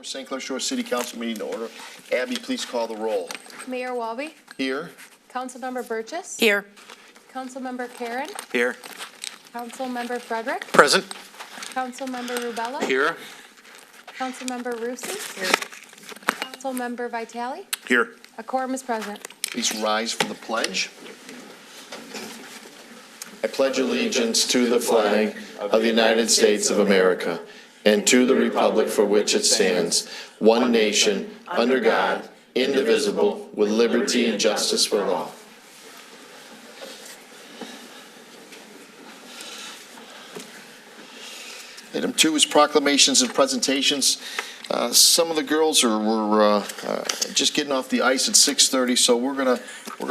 St. Clair Shores City Council meeting to order. Abby, please call the roll. Mayor Walby, Here. Councilmember Burgess, Here. Councilmember Karen, Here. Councilmember Frederick, Present. Councilmember Rubella, Here. Councilmember Rusi, Councilmember Vitale. Here. A quorum is present. Please rise for the pledge. I pledge allegiance to the flag of the United States of America and to the republic for which it stands, one nation, under God, indivisible, with liberty and justice for all. Item 2 is proclamations and presentations. Some of the girls were just getting off the ice at 6:30, so we're gonna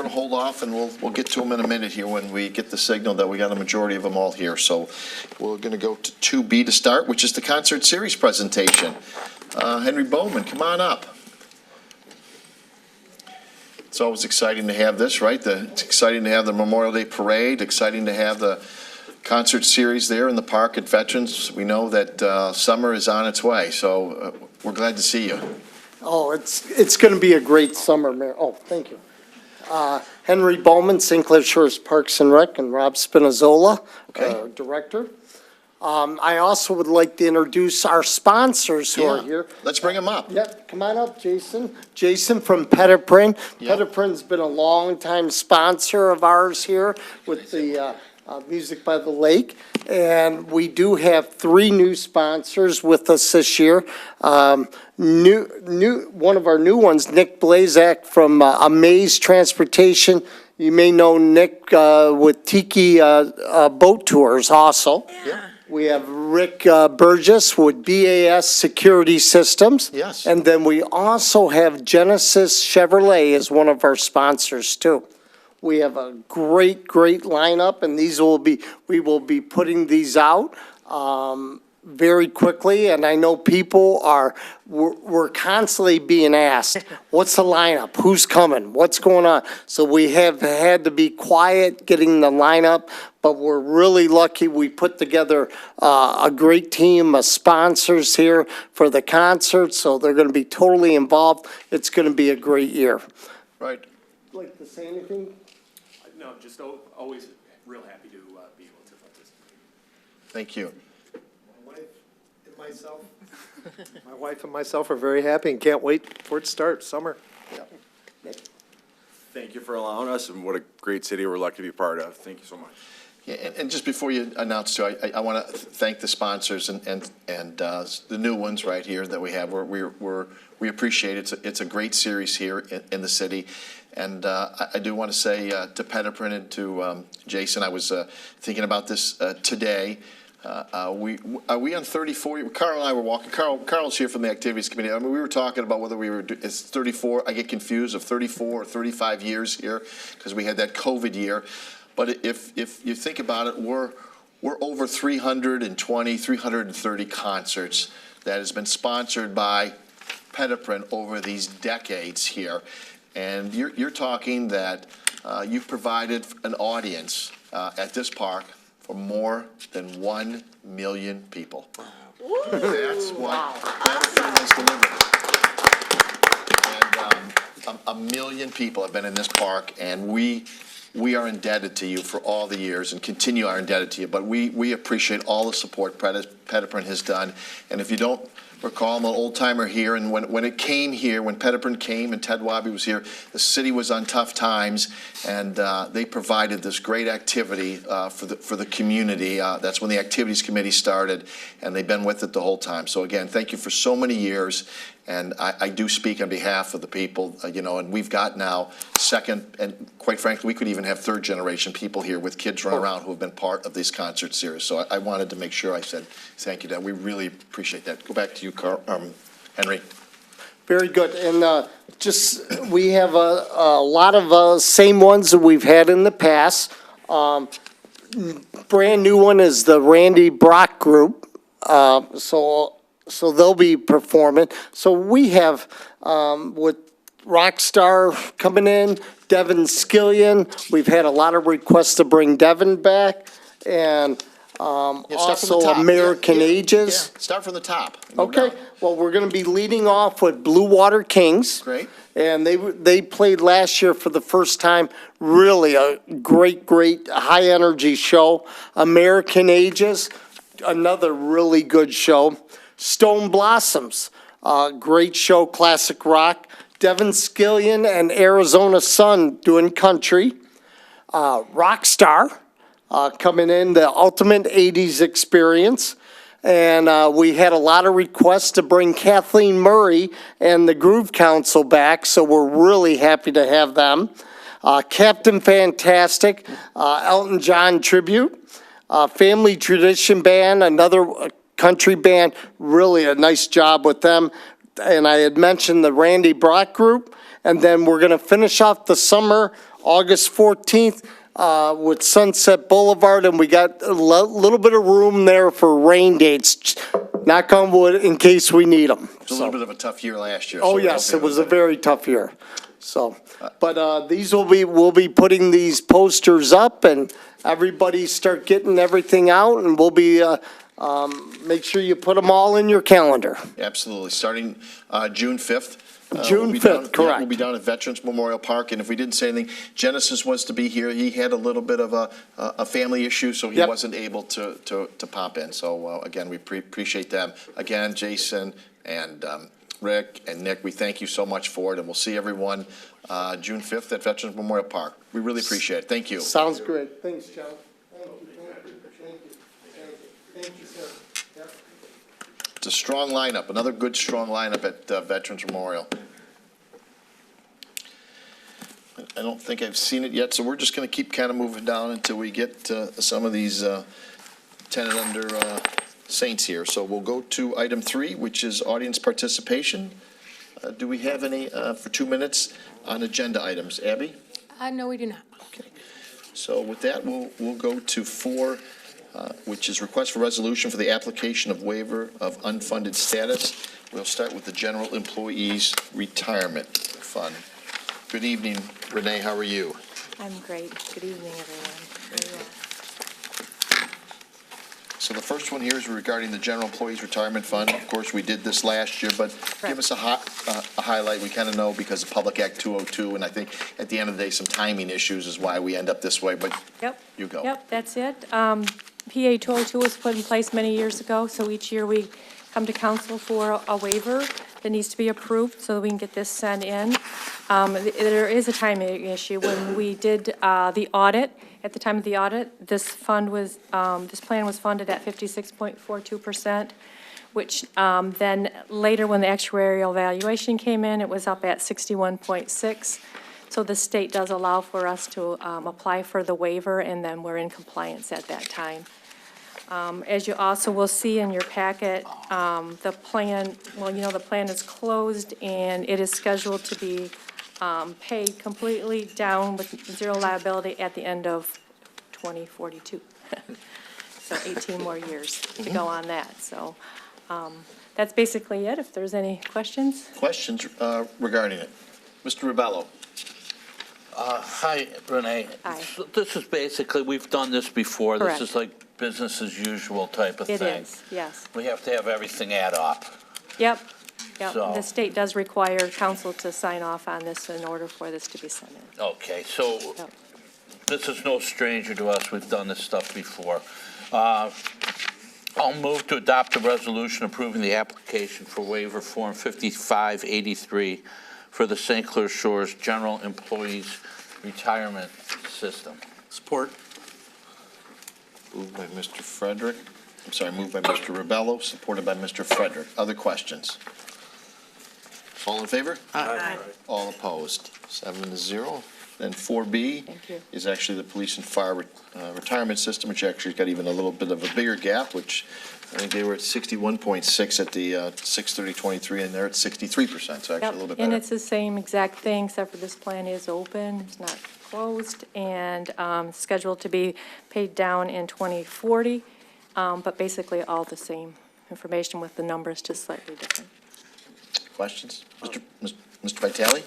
hold off, and we'll get to them in a minute here when we get the signal that we got a majority of them all here. So we're gonna go to 2B to start, which is the concert series presentation. Henry Bowman, come on up. It's always exciting to have this, right? It's exciting to have the Memorial Day Parade, exciting to have the concert series there in the park at Veterans. We know that summer is on its way, so we're glad to see you. Oh, it's going to be a great summer, Mayor. Oh, thank you. Henry Bowman, St. Clair Shores Parks and Rec, and Rob Spinazzola, Okay. Director. I also would like to introduce our sponsors who are here. Let's bring them up. Yep, come on up, Jason. Jason from Petiprin. Yep. Petiprin's been a longtime sponsor of ours here with the Music by the Lake. And we do have 3 new sponsors with us this year. One of our new ones, Nick Blazak from Amaze Transportation. You may know Nick with Tiki Boat Tours also. Yeah. We have Rick Burgess with BAS Security Systems. Yes. And then we also have Genesis Chevrolet as one of our sponsors too. We have a great lineup, and we will be putting these out very quickly. And I know we're constantly being asked, what's the lineup? Who's coming? What's going on? So we have had to be quiet getting the lineup, but we're really lucky. We put together a great team of sponsors here for the concert, so they're going to be totally involved. It's going to be a great year. Right. Like to say anything? No, just always real happy to be able to participate. Thank you. My wife and myself are very happy and can't wait for it to start, summer. Thank you for allowing us, and what a great city we're lucky to be part of. Thank you so much. Yeah, and just before you announce too, I want to thank the sponsors and the new ones right here that we have. We appreciate it. It's a great series here in the city. And I do want to say to Petiprin and to Jason, I was thinking about this today. Are we on 34? Carl and I were walking. Carl's here from the activities committee. I mean, we were talking about whether it's 34. I get confused of 34 or 35 years here because we had that COVID year. But if you think about it, we're over 320, 330 concerts that has been sponsored by Petiprin over these decades here. And you're talking that you've provided an audience at this park for more than 1 million people. That's what Petiprin has delivered. And 1 million people have been in this park, and we are indebted to you for all the years and continue are indebted to you. But we appreciate all the support Petiprin has done. And if you don't recall, I'm an old timer here, and when it came here, when Petiprin came and Ted Wabi was here, the city was on tough times, and they provided this great activity for the community. That's when the activities committee started, and they've been with it the whole time. So again, thank you for so many years. And I do speak on behalf of the people, and we've got now second, and quite frankly, we could even have third generation people here with kids running around who have been part of this concert series. So I wanted to make sure I said thank you to that. We really appreciate that. Go back to you, Henry. Very good. And we have a lot of same ones that we've had in the past. Brand new one is the Randy Brock Group. So they'll be performing. So we have with Rockstar coming in, Devin Skillion. We've had a lot of requests to bring Devin back. And Yeah, start from the Also, top. American Yeah, Ages. yeah. Start from the top. and move Okay, down. well, we're going to be leading off with Blue Water Kings. Great. And they played last year for the first time. Really a great, great, high-energy show. American Ages, another really good show. Stone Blossoms, great show, classic rock. Devin Scillian and Arizona Sun doing country. Rockstar coming in, the ultimate 80s experience. And we had a lot of requests to bring Kathleen Murray and the Groove Council back, so we're really happy to have them. Captain Fantastic, Elton John tribute. Family Tradition Band, another country band, really a nice job with them. And I had mentioned the Randy Brock Group. And then we're going to finish off the summer, August 14th, with Sunset Boulevard, and we got a little bit of room there for rain dates. Knock on wood, in case we need them. It was a little bit of a tough year last year. Oh, so we're yes, hoping it was a better. very tough year. So, but we'll be putting these posters up, and everybody start getting everything out, and we'll be, make sure you put them all in your calendar. Absolutely, starting June 5th. June we'll be 5th, down- yeah, correct. We'll be down at Veterans Memorial Park, and if we didn't say anything, Genesis was to be here. He had a little bit of a family issue, so he Yep. wasn't able to pop in. So again, we appreciate them. Again, Jason and Rick and Nick, we thank you so much for it, and we'll see everyone June 5th at Veterans Memorial Park. We really appreciate it. Thank you. Sounds great. Thanks, John. Thank you, thank you, sir. Yep. It's a strong lineup, another good, strong lineup at Veterans Memorial. I don't think I've seen it yet, so we're just going to keep kind of moving down until we get some of these tenant under saints here. So we'll go to item 3, which is audience participation. Do we have any for 2 minutes on agenda items? Abby? No, we do not. So with that, we'll go to 4, which is request for resolution for the application of waiver of unfunded status. We'll start with the General Employees Retirement Fund. Good evening, Renee, how are you? I'm great. Good evening, everyone. How are you all? So the first one here is regarding the General Employees Retirement Fund. Of course, we did this last year, but give us a highlight. We kind of know because of Public Act 202, and I think at the end of the day, some timing issues is why we end up this way, but Yep. you go. Yep, that's it. PA 202 was put in place many years ago, so each year we come to council for a waiver that needs to be approved so that we can get this sent in. There is a timing issue. When we did the audit, at the time of the audit, this plan was funded at 56.42%, which then later when the actuarial valuation came in, it was up at 61.6%. So the state does allow for us to apply for the waiver, and then we're in compliance at that time. As you also will see in your packet, the plan, the plan is closed, and it is scheduled to be paid completely down with zero liability at the end of 2042. So 18 more years to go on that. So that's basically it. If there's any questions. Questions regarding it? Mr. Ribello? Hi, Renee. Hi. So this is basically, we've done this before. Correct. This is like business as usual type of It thing. is, yes. We have to have everything add up. Yep, yep. So- The state does require council to sign off on this in order for this to be sent in. Okay, so Yep. this is no stranger to us. We've done this stuff before. I'll move to adopt a resolution approving the application for waiver form 5583 for the St. Clair Shores General Employees Retirement System. Support. Moved by Mr. Frederick. I'm sorry, moved by Mr. Ribello, supported by Mr. Frederick. Other questions? All in favor? Aye. All opposed? 7-0. Then 4B Thank you. is actually the police and fire retirement system, which actually got even a little bit of a bigger gap, which I think they were at 61.6 at the 6/30/23, and they're at 63%, so actually a Yep, little bit and better. it's the same exact thing, except for this plan is open, it's not closed, and scheduled to be paid down in 2040, but basically all the same information with the numbers just slightly different. Questions? Mr. Vitale?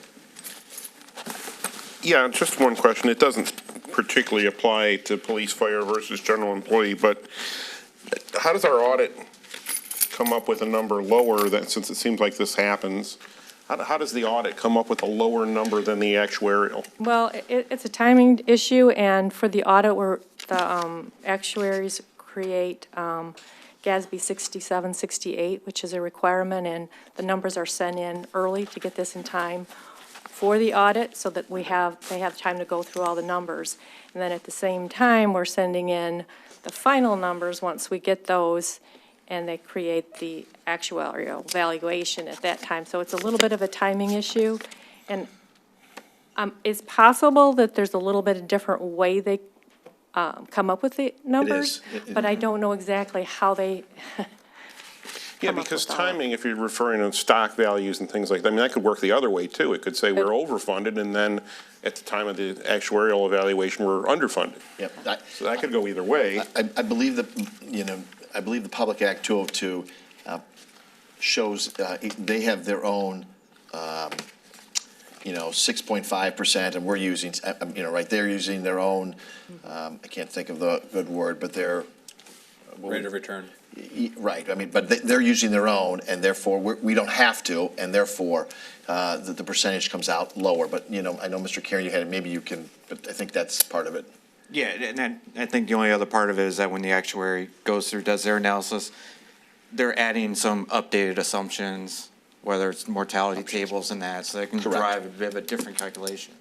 Yeah, just one question. It doesn't particularly apply to police, fire versus general employee, but how does our audit come up with a number lower than, since it seems like this happens? How does the audit come up with a lower number than the actuarial? Well, it's a timing issue, and for the audit, the actuaries create GASB 6768, which is a requirement, and the numbers are sent in early to get this in time for the audit, so that they have time to go through all the numbers. And then at the same time, we're sending in the final numbers once we get those, and they create the actuarial valuation at that time. So it's a little bit of a timing issue. And it's possible that there's a little bit of different way they come up with the numbers, but I don't know exactly how they Yeah, come up because with all of it. timing, if you're referring to stock values and things like that, I mean, that could work the other way, too. It could say we're overfunded, and then at the time of the actuarial evaluation, we're underfunded. Yep. So that could go either way. I believe that, I believe the Public Act 202 shows, they have their own, 6.5%, and we're using, right, they're using their own, I can't think of the good word, but they're. Rate of return. Right, I mean, but they're using their own, and therefore, we don't have to, and therefore, the percentage comes out lower. But, I know, Mr. Karen, you had it, maybe you can, but I think that's part of it. Yeah, and I think the only other part of it is that when the actuary goes through, does their analysis, they're adding some updated assumptions, whether it's mortality tables and that, so they can Correct. drive a bit of a different calculation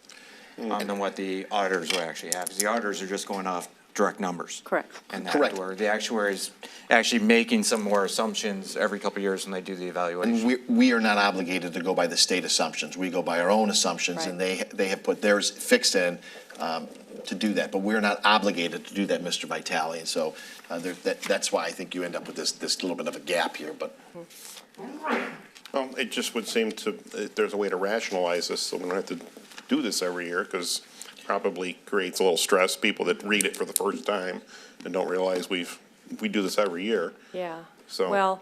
than what the auditors would actually have. Because the auditors are just going off direct numbers. Correct. And that, Correct. where the actuary's actually making some more assumptions every couple of years when they do the evaluation. And we are not obligated to go by the state assumptions. We go by our own assumptions, and they have put theirs fixed in to do that. But we're not obligated to do that, Mr. Vitale. And so that's why I think you end up with this little bit of a gap here, but. Well, it just would seem if there's a way to rationalize this, so we don't have to do this every year, because probably creates a little stress, people that read it for the first time and don't realize we do this every year. Yeah. So- Well,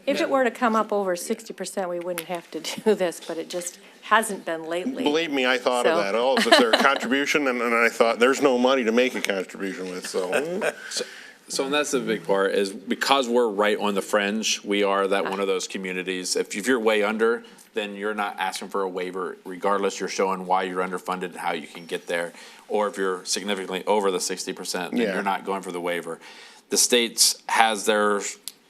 if it were to come up over 60%, we wouldn't have to do this, but it just hasn't been lately. Believe me, I thought of So- that. Oh, is there a contribution? And I thought, there's no money to make a contribution with, so. So, and that's the big part, is because we're right on the fringe, we are that one of those communities. If you're way under, then you're not asking for a waiver regardless. You're showing why you're underfunded and how you can get there. Or if you're significantly over the 60%, then Yeah. you're not going for the waiver. The states has their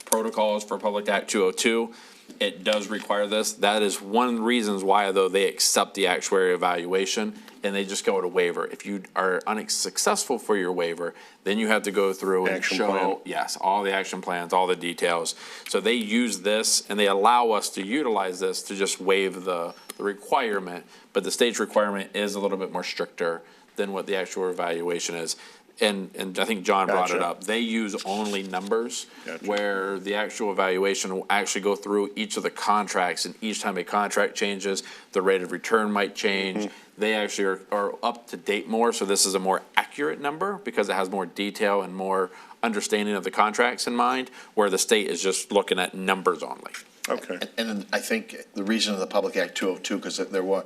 protocols for Public Act 202. It does require this. That is one of the reasons why, though, they accept the actuarial evaluation and they just go to waiver. If you are unsuccessful for your waiver, then you have to go through and Action show, plan. yes, all the action plans, all the details. So they use this and they allow us to utilize this to just waive the requirement, but the state's requirement is a little bit more stricter than what the actual evaluation is. And I think John brought it Gotcha. up. They use only numbers, Gotcha. where the actual evaluation will actually go through each of the contracts, and each time a contract changes, the rate of return might change. They actually are up to date more, so this is a more accurate number because it has more detail and more understanding of the contracts in mind, where the state is just looking at numbers only. Okay. And I think the reason of the Public Act 202, because there were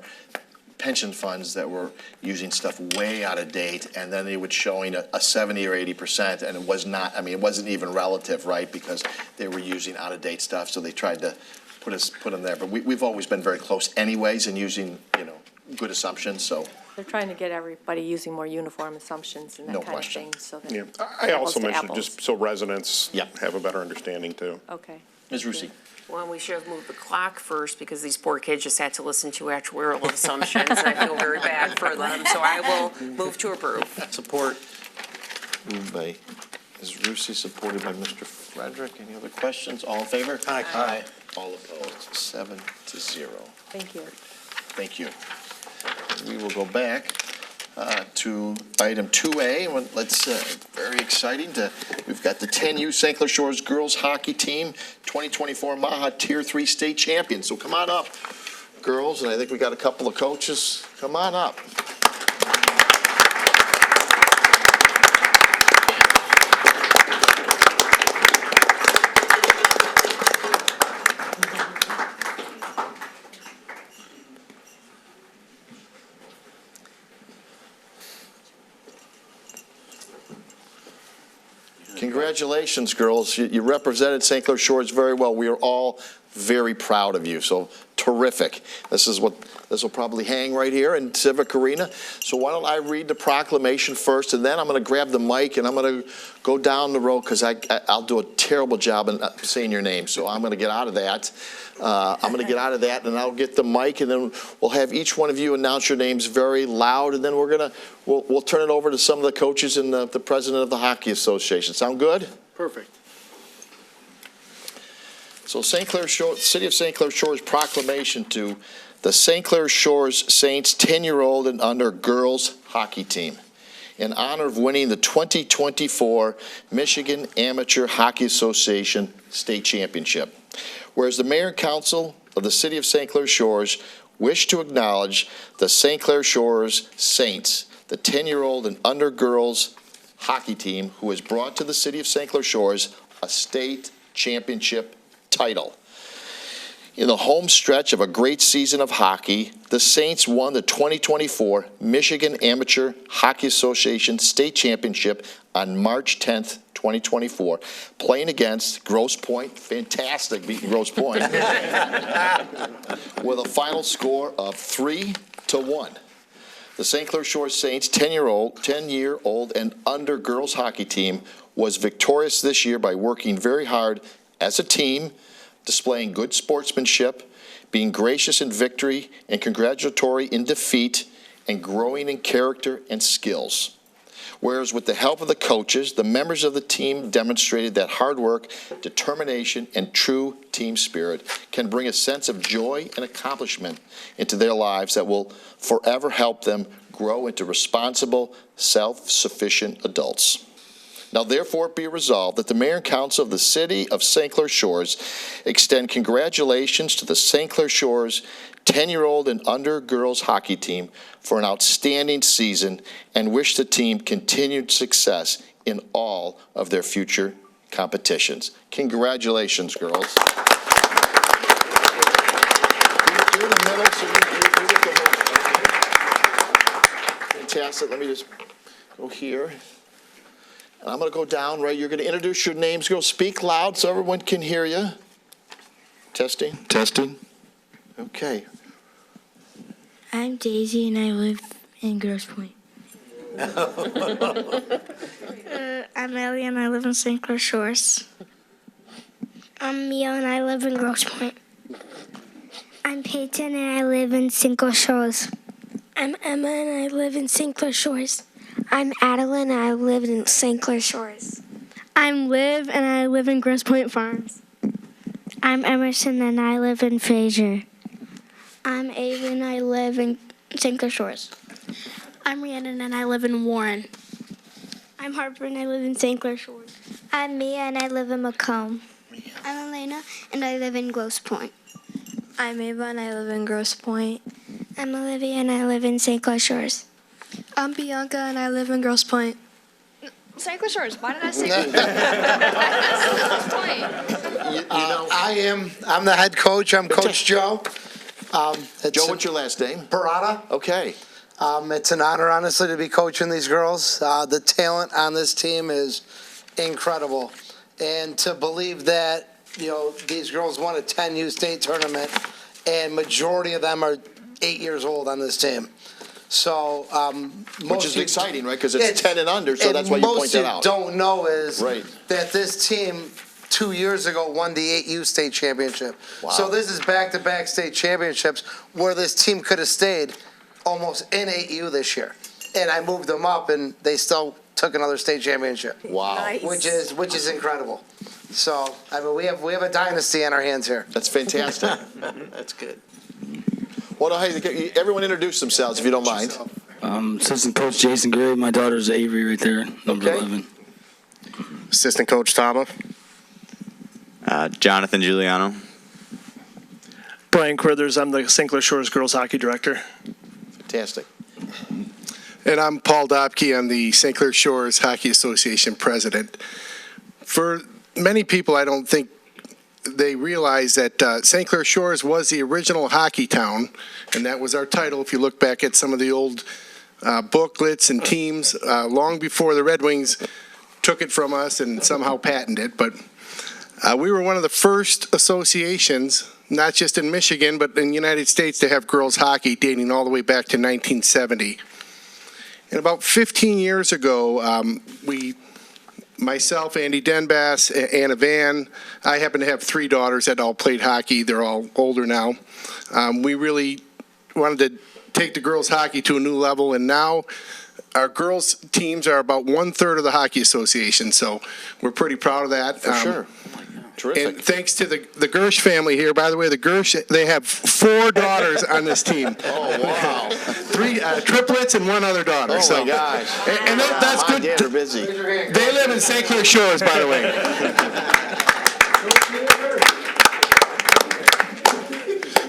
pension funds that were using stuff way out of date, and then they would showing a 70 or 80%, and it was not, I mean, it wasn't even relative, right? Because they were using out of date stuff, so they tried to put them there. But we've always been very close anyways in using, good assumptions, so. They're trying to get everybody using more uniform assumptions and No that kind of question. thing, so that. Yeah, I also apples to mentioned apples. just so residents Yep. have a better understanding too. Okay. Ms. Rusi? Well, we should have moved the clock first because these poor kids just had to listen to actuarial assumptions. And I feel very bad for them, so I will move to approve. Support. Moved by Ms. Rusi, supported by Mr. Frederick. Any other questions? All in favor? Aye. Aye. All opposed, 7-0. Thank you. Thank you. We will go back to item 2A. Let's, very exciting we've got the 10U St. Clair Shores Girls Hockey Team, 2024 Maha Tier 3 State Champions. So come on up, girls, and I think we got a couple of coaches. Come on up. Congratulations, girls. You represented St. Clair Shores very well. We are all very proud of you. So terrific. This will probably hang right here in Civic Arena. So why don't I read the proclamation first, and then I'm going to grab the mic and I'm going to go down the road because I'll do a terrible job in saying your name. So I'm going to get out of that. And I'll get the mic, and then we'll have each one of you announce your names very loud, and then we'll turn it over to some of the coaches and the president of the Hockey Association. Sound good? Perfect. So City of St. Clair Shores proclamation to the St. Clair Shores Saints 10-year-old and under girls hockey team in honor of winning the 2024 Michigan Amateur Hockey Association State Championship. Whereas the Mayor and Council of the City of St. Clair Shores wish to acknowledge the St. Clair Shores Saints, the 10-year-old and under girls hockey team who has brought to the City of St. Clair Shores a state championship title. In the home stretch of a great season of hockey, the Saints won the 2024 Michigan Amateur Hockey Association State Championship on March 10th, 2024, playing against Grosse Pointe. Fantastic, beating Grosse Pointe. With a final score of 3-1. The St. Clair Shores Saints 10-year-old and under girls hockey team was victorious this year by working very hard as a team, displaying good sportsmanship, being gracious in victory and congratulatory in defeat, and growing in character and skills. Whereas with the help of the coaches, the members of the team demonstrated that hard work, determination, and true team spirit can bring a sense of joy and accomplishment into their lives that will forever help them grow into responsible, self-sufficient adults. Now, therefore, be resolved that the Mayor and Council of the City of St. Clair Shores extend congratulations to the St. Clair Shores 10-year-old and under girls hockey team for an outstanding season and wish the team continued success in all of their future competitions. Congratulations, girls. You're in the middle, so you get the whole. Fantastic. Let me just go here. And I'm going to go down, right? You're going to introduce your names. Go speak loud so everyone can hear you. Testing. Testing. Okay. I'm Daisy and I live in Grosse Pointe. I'm Ellie and I live in St. Clair Shores. I'm Mia and I live in Grosse Pointe. I'm Peyton and I live in St. Clair Shores. I'm Emma and I live in St. Clair Shores. I'm Adeline and I live in St. Clair Shores. I'm Liv and I live in Grosse Pointe Farms. I'm Emerson and I live in Fraser. I'm Ava and I live in St. Clair Shores. I'm Rhiannon and I live in Warren. I'm Harper and I live in St. Clair Shores. I'm Mia and I live in Macomb. I'm Elena and I live in Grosse Pointe. I'm Ava and I live in Grosse Pointe. I'm Olivia and I live in St. Clair Shores. I'm Bianca and I live in Grosse Pointe. St. Clair Shores. Why did I say I'm the head coach. I'm Coach Joe. Joe, what's your last name? Parada. Okay. It's an honor, honestly, to be coaching these girls. The talent on this team is incredible. And to believe that, these girls won a 10U state tournament, and majority of them are 8 years old on this team. So, which is exciting, right? Because it's 10 and under, so that's why you point that out. Most you don't know is that this team 2 years ago won the 8U state championship. Wow. So this is back-to-back state championships where this team could have stayed almost in 8U this year. And I moved them up, and they still took another state championship. Wow. Nice. Which is incredible. So, I mean, we have a dynasty on our hands here. That's fantastic. That's good. Well, hey, everyone introduce themselves if you don't mind. Assistant Coach Jason Gray. My daughter's Avery right there, number 11. Assistant Coach Tama. Jonathan Giuliano. Brian Quithers, I'm the St. Clair Shores Girls Hockey Director. Fantastic. And I'm Paul Dobke. I'm the St. Clair Shores Hockey Association President. For many people, I don't think they realize that St. Clair Shores was the original hockey town, and that was our title. If you look back at some of the old booklets and teams, long before the Red Wings took it from us and somehow patented it, but we were one of the first associations, not just in Michigan, but in the United States, to have girls hockey dating all the way back to 1970. And about 15 years ago, myself, Andy Denbass, Anna Van, I happen to have 3 daughters that all played hockey. They're all older now. We really wanted to take the girls hockey to a new level, and now our girls teams are about 1/3 of the hockey association, so we're pretty proud of that. For sure. Terrific. And thanks to the Gersh family here. By the way, the Gersh, they have 4 daughters on this team. Oh, wow. 3 triplets and 1 other daughter. Oh, my gosh. And that's Mom good. and Dad are busy. They live in St. Clair Shores, by the way.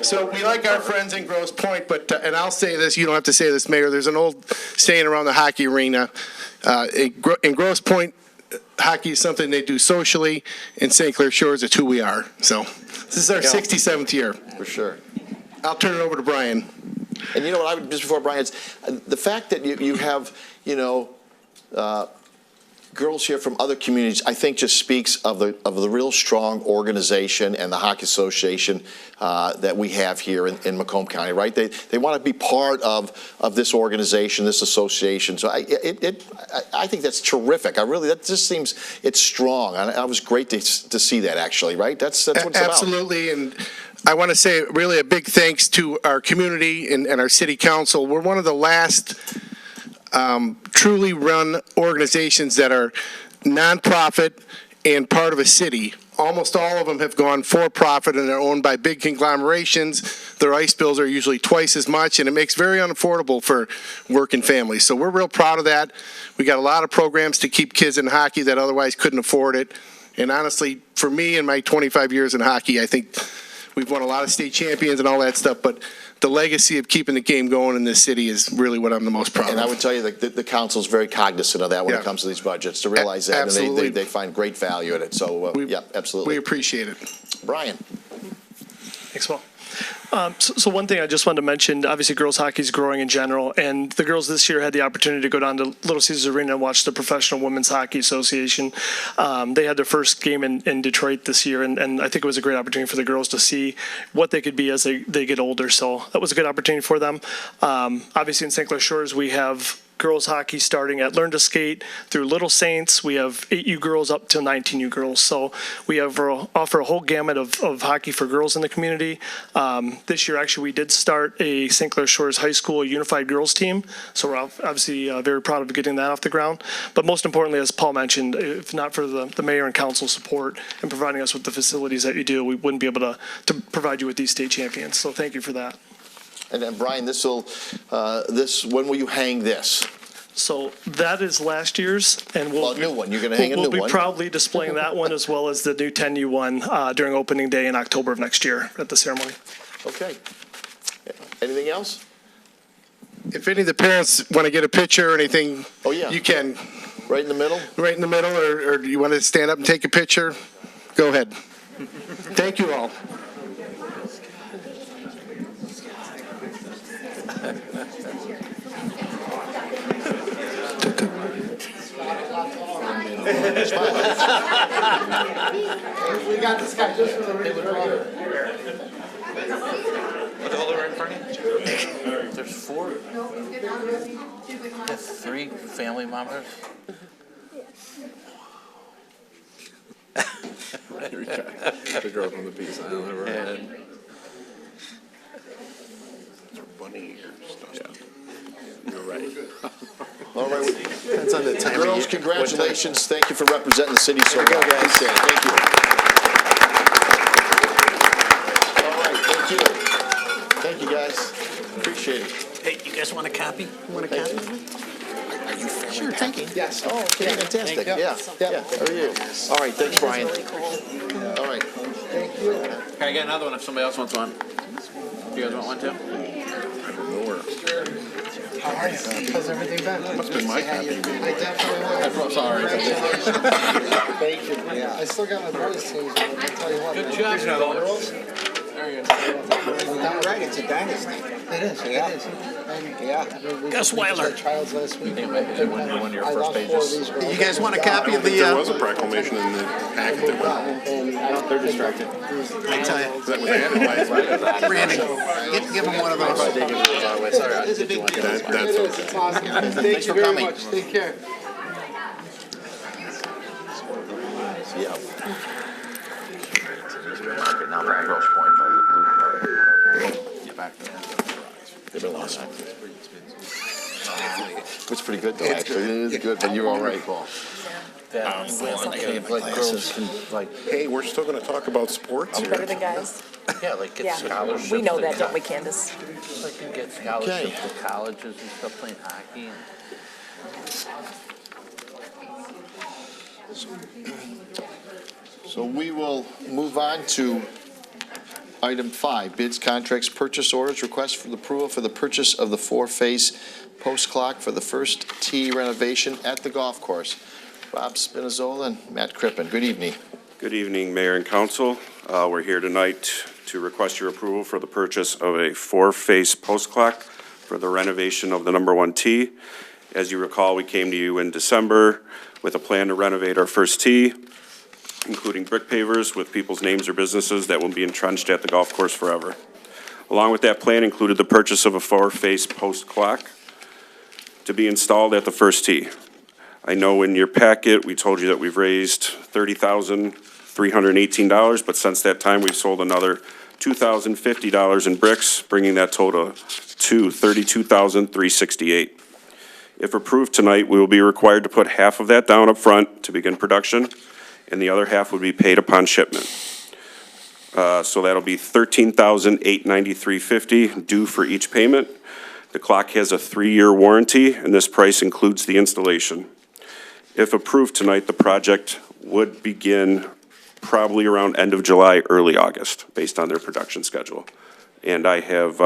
So we like our friends in Grosse Pointe, but, and I'll say this, you don't have to say this, Mayor, there's an old saying around the hockey arena, in Grosse Pointe, hockey is something they do socially. In St. Clair Shores, it's who we are. So this is our 67th year. For sure. I'll turn it over to Brian. And you know what, just before Brian, the fact that you have, girls here from other communities, I think just speaks of the real strong organization and the hockey association that we have here in Macomb County, right? They want to be part of this organization, this association. So I think that's terrific. That just seems, it's strong. And it was great to see that, actually, right? That's what it's about. Absolutely, and I want to say really a big thanks to our community and our city council. We're one of the last truly run organizations that are nonprofit and part of a city. Almost all of them have gone for profit and are owned by big conglomerations. Their ice bills are usually twice as much, and it makes very unaffordable for working families. So we're real proud of that. We got a lot of programs to keep kids in hockey that otherwise couldn't afford it. And honestly, for me in my 25 years in hockey, I think we've won a lot of state champions and all that stuff, but the legacy of keeping the game going in this city is really what I'm the most proud of. And I would tell you that the council's very cognizant of that when it comes to these budgets, to realize that, absolutely. and they find great value in it. So, yeah, absolutely. We appreciate it. Brian. Thanks, Paul. So one thing I just wanted to mention, obviously girls hockey is growing in general, and the girls this year had the opportunity to go down to Little Caesars Arena and watch the Professional Women's Hockey Association. They had their first game in Detroit this year, and I think it was a great opportunity for the girls to see what they could be as they get older. So that was a good opportunity for them. Obviously in St. Clair Shores, we have girls hockey starting at Learn to Skate through Little Saints. We have 8U girls up to 19U girls. So we offer a whole gamut of hockey for girls in the community. This year, actually, we did start a St. Clair Shores High School unified girls team. So we're obviously very proud of getting that off the ground. But most importantly, as Paul mentioned, if not for the mayor and council support and providing us with the facilities that you do, we wouldn't be able to provide you with these state champions. So thank you for that. And then Brian, when will you hang this? So that is last year's, and a new one. You're going to hang a new one. We'll be proudly displaying that one as well as the new 10U one during opening day in October of next year at the ceremony. Okay. Anything else? If any of the parents want to get a picture or anything, you can. Right in the middle? Right in the middle, or do you want to stand up and take a picture? Go ahead. Thank you all. We got this guy just for the reason. There's 4. That's 3 family members. The girl from the Peace Island. Yeah. Bunny ears. You're right. All right. Depends on the time of Girls, year. congratulations. Thank you for representing the city so well. Appreciate it. Thank you. All right. Thank you. Thank you, guys. Appreciate it. Hey, you guys want a copy? Want a copy? Are you family? Sure, thank you. Yes. Oh, okay. Fantastic. Yeah. How are you? All right. Thanks, Brian. All right. Thank you. Can I get another one if somebody else wants one? You guys want one too? How are you? How's everything been? Must have been my copy. I definitely will. I'm sorry. Thank you. Yeah. I still got my boys' teams, but I'll tell you what. Good job, Girls. There you go. Right, it's a dynasty. It is, it is. Yeah. Gus Weiler. Trials last week. One of your first pages. You guys want a copy of the, There was a proclamation in the packet that went. They're distracted. I tell you, That was advertised. Randy, give him one of those. That's okay. Thank you very much. Take care. Yeah. Now back Grosse Pointe. Back there. They've been lost. It's pretty good though, actually. It is good, but you're all right. Like girls can, like, Hey, we're still gonna talk about sports here. Better than guys. yeah, like get Yeah. scholarships. We know to that, co- don't we, Candace? Like can get scholarships to colleges and stuff playing hockey. So we will move on to item 5, bids, contracts, purchase orders, request for the approval for the purchase of the 4-phase post clock for the first tee renovation at the golf course. Rob Spinizzola and Matt Crippen, good evening. Good evening, Mayor and Council. We're here tonight to request your approval for the purchase of a 4-phase post clock for the renovation of the number 1 tee. As you recall, we came to you in December with a plan to renovate our first tee, including brick pavers with people's names or businesses that will be entrenched at the golf course forever. Along with that plan included the purchase of a 4-phase post clock to be installed at the first tee. I know in your packet, we told you that we've raised $30,318, but since that time, we've sold another $2,050 in bricks, bringing that total to $32,368. If approved tonight, we will be required to put half of that down up front to begin production, and the other half would be paid upon shipment. So that'll be $13,893.50 due for each payment. The clock has a 3-year warranty, and this price includes the installation. If approved tonight, the project would begin probably around end of July, early August, based on their production schedule. And I have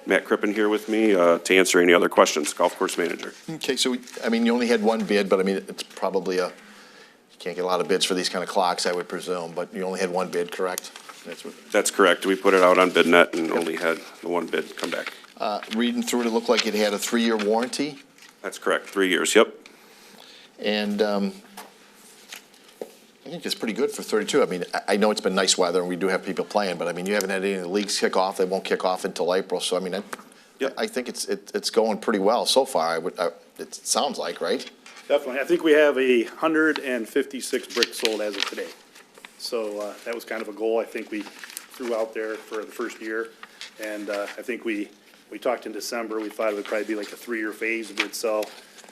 Matt Crippen here with me to answer any other questions, golf course manager. Okay, so, you only had one bid, but it's probably you can't get a lot of bids for these kind of clocks, I would presume, but you only had one bid, correct? That's correct. We put it out on BidNet and only had the one bid come back. Reading through it, it looked like it had a 3-year warranty. That's correct, 3 years, yep. And I think it's pretty good for 32. I know it's been nice weather and we do have people playing, but you haven't had any of the leagues kick off. They won't kick off until April. So I think it's going pretty well so far. It sounds like, right? Definitely. I think we have 156 bricks sold as of today. So that was kind of a goal I think we threw out there for the first year. And I think we talked in December, we thought it would probably be like a 3-year phase. We'd sell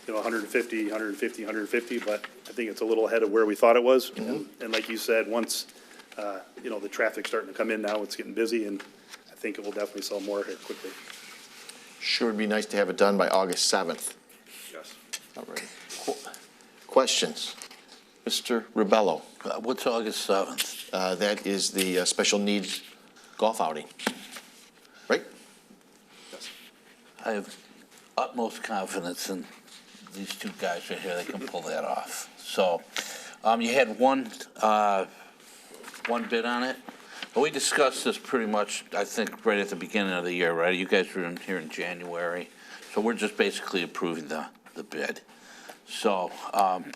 150, 150, 150, but I think it's a little ahead of where we thought it was. And like you said, once, the traffic's starting to come in now, it's getting busy, and I think it will definitely sell more here quickly. Sure would be nice to have it done by August 7th. Yes. All right. Questions? Mr. Ribello? What's August 7th? That is the special needs golf outing, right? Yes. I have utmost confidence in these two guys right here. They can pull that off. So, you had one bid on it. Well, we discussed this pretty much, I think, right at the beginning of the year, right? You guys were in here in January. So we're just basically approving the bid. So,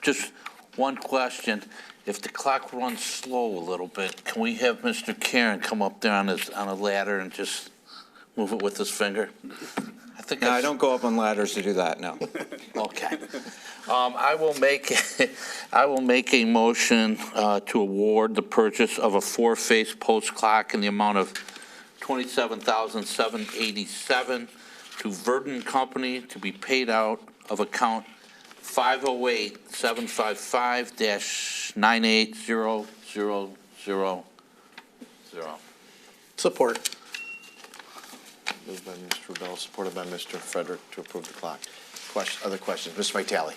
just one question. If the clock runs slow a little bit, can we have Mr. Karen come up there on a ladder and just move it with his finger? No, I don't go up on ladders to do that, no. Okay. I will make a motion to award the purchase of a 4-phase post clock in the amount of $27,787 to Verdon Company to be paid out of account 508-755-98000. Support. Moved by Mr. Ribello, supported by Mr. Frederick to approve the clock. Other questions? Mr. Vitale?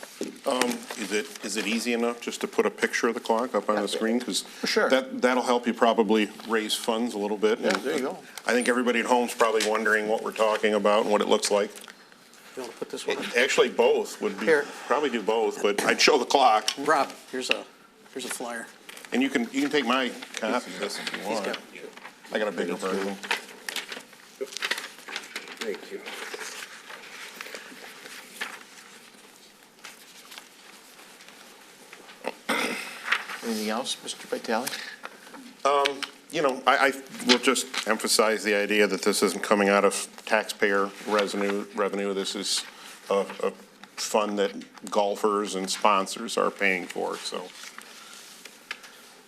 Is it easy enough just to put a picture of the clock up on the screen? Because Sure. that'll help you probably raise funds a little bit. Yeah, there you go. I think everybody at home's probably wondering what we're talking about and what it looks like. You want to put this one? Actually, both would be, Here. probably do both, but I'd show the clock. Rob, here's a flyer. And you can take my copy of this if you want. I got a bigger version. Thank you. Anything else, Mr. Vitale? You know, I will just emphasize the idea that this isn't coming out of taxpayer revenue. This is a fund that golfers and sponsors are paying for, so.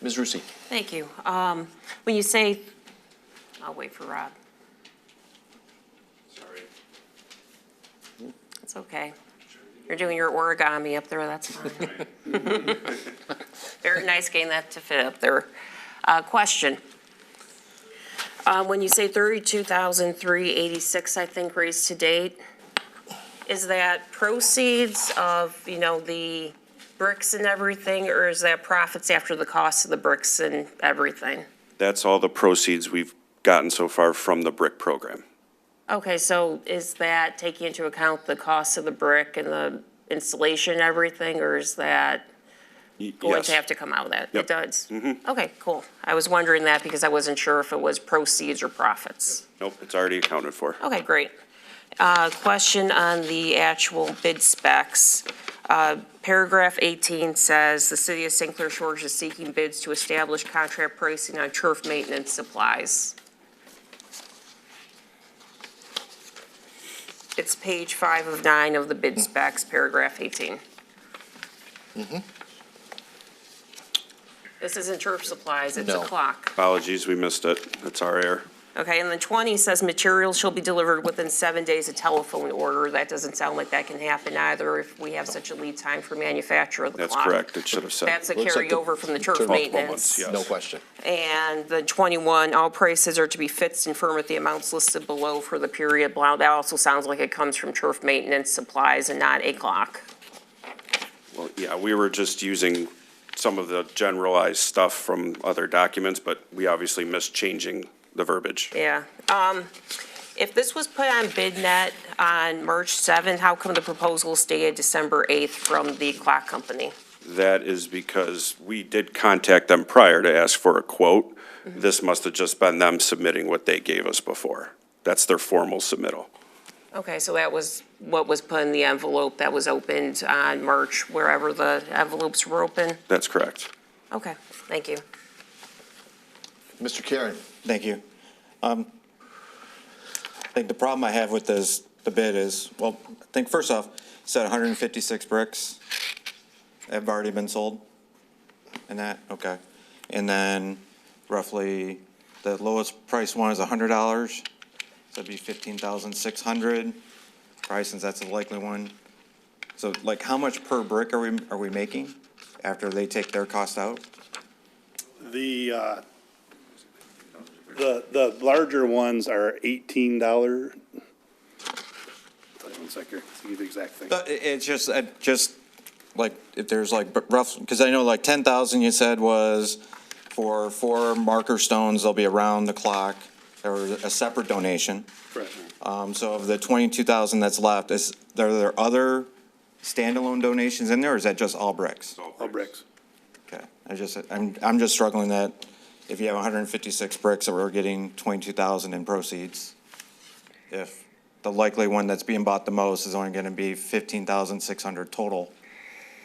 Ms. Rusi? Thank you. When you say, I'll wait for Rob. Sorry. It's okay. You're doing your origami up there, that's fine. Very nice getting that to fit up there. Question. When you say 32,386, I think, raised to date, is that proceeds of, you know, the bricks and everything, or is that profits after the cost of the bricks and everything? That's all the proceeds we've gotten so far from the brick program. Okay, so is that taking into account the cost of the brick and the installation and everything, or is that going Yes. to have to come out of that? Yep. It does? Mm-hmm. Okay, cool. I was wondering that because I wasn't sure if it was proceeds or profits. Nope, it's already accounted for. Okay, great. Question on the actual bid specs. Paragraph 18 says, "The city of St. Clair Shores is seeking bids to establish contract pricing on turf maintenance supplies." It's page 5 of 9 of the bid specs, paragraph 18. This isn't turf supplies, it's a No. clock. Apologies, we missed it. That's our error. Okay, and then 20 says materials shall be delivered within 7 days of telephone order. That doesn't sound like that can happen either if we have such a lead time for manufacture of the That's clock. correct. It should have said. That's a Looks like the carryover from the turf turf maintenance. months, yes. No question. And the 21, all prices are to be fixed and firm at the amounts listed below for the period. Wow, that also sounds like it comes from turf maintenance supplies and not a clock. Well, yeah, we were just using some of the generalized stuff from other documents, but we obviously missed changing the verbiage. Yeah. If this was put on BidNet on March 7th, how come the proposal stated December 8th from the clock company? That is because we did contact them prior to ask for a quote. This must have just been them submitting what they gave us before. That's their formal submittal. Okay, so that was what was put in the envelope that was opened on March, wherever the envelopes were open? That's correct. Okay, thank you. Mr. Karen? Thank you. I think the problem I have with this, the bid is, well, I think first off, you said 156 bricks have already been sold? And that, okay. And then roughly, the lowest price one is $100, so that'd be 15,600. Probably since that's the likely one. So like, how much per brick are we making after they take their cost out? The larger ones are $18. Tell you one sec here, to give you the exact thing. It's just like, if there's like rough, because I know like 10,000 you said was for 4 marker stones, they'll be around the clock. There was a separate donation. Correct. So of the 22,000 that's left, are there other standalone donations in there, or is that just all bricks? All bricks. Okay, I'm just struggling that if you have 156 bricks that we're getting 22,000 in proceeds, if the likely one that's being bought the most is only gonna be 15,600 total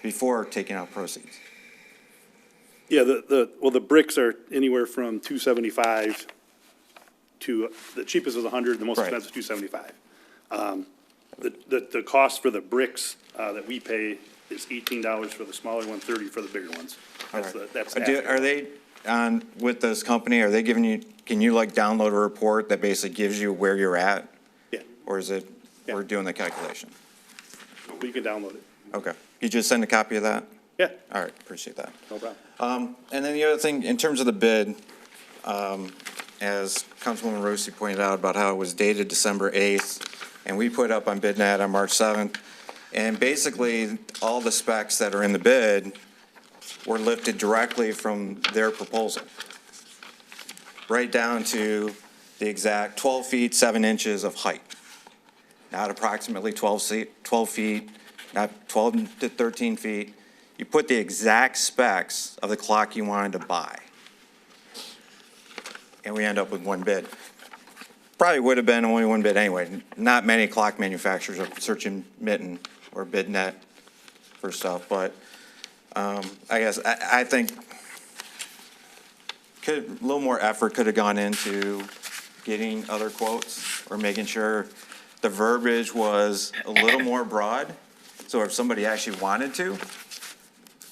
before taking out proceeds. Yeah, the bricks are anywhere from 275 to, the cheapest is 100, the most Right. expensive 275. The cost for the bricks that we pay is $18 for the smaller one, 30 for the bigger ones. That's Are they, with this company, are they giving you, can you like download a report that basically gives you where you're at? Yeah. Or is it, we're doing the calculation? You can download it. Okay, you just send a copy of that? Yeah. All right, appreciate that. No problem. And then the other thing, in terms of the bid, as Councilwoman Rossi pointed out about how it was dated December 8th, and we put up on BidNet on March 7th, and basically, all the specs that are in the bid were lifted directly from their proposal, right down to the exact 12 feet, 7 inches of height, not approximately 12 feet, not 12 to 13 feet. You put the exact specs of the clock you wanted to buy. and we end up with one bid. Probably would have been only one bid anyway. Not many clock manufacturers are searching Mitten or BidNet for stuff, but I guess, I think a little more effort could have gone into getting other quotes or making sure the verbiage was a little more broad. So if somebody actually wanted to,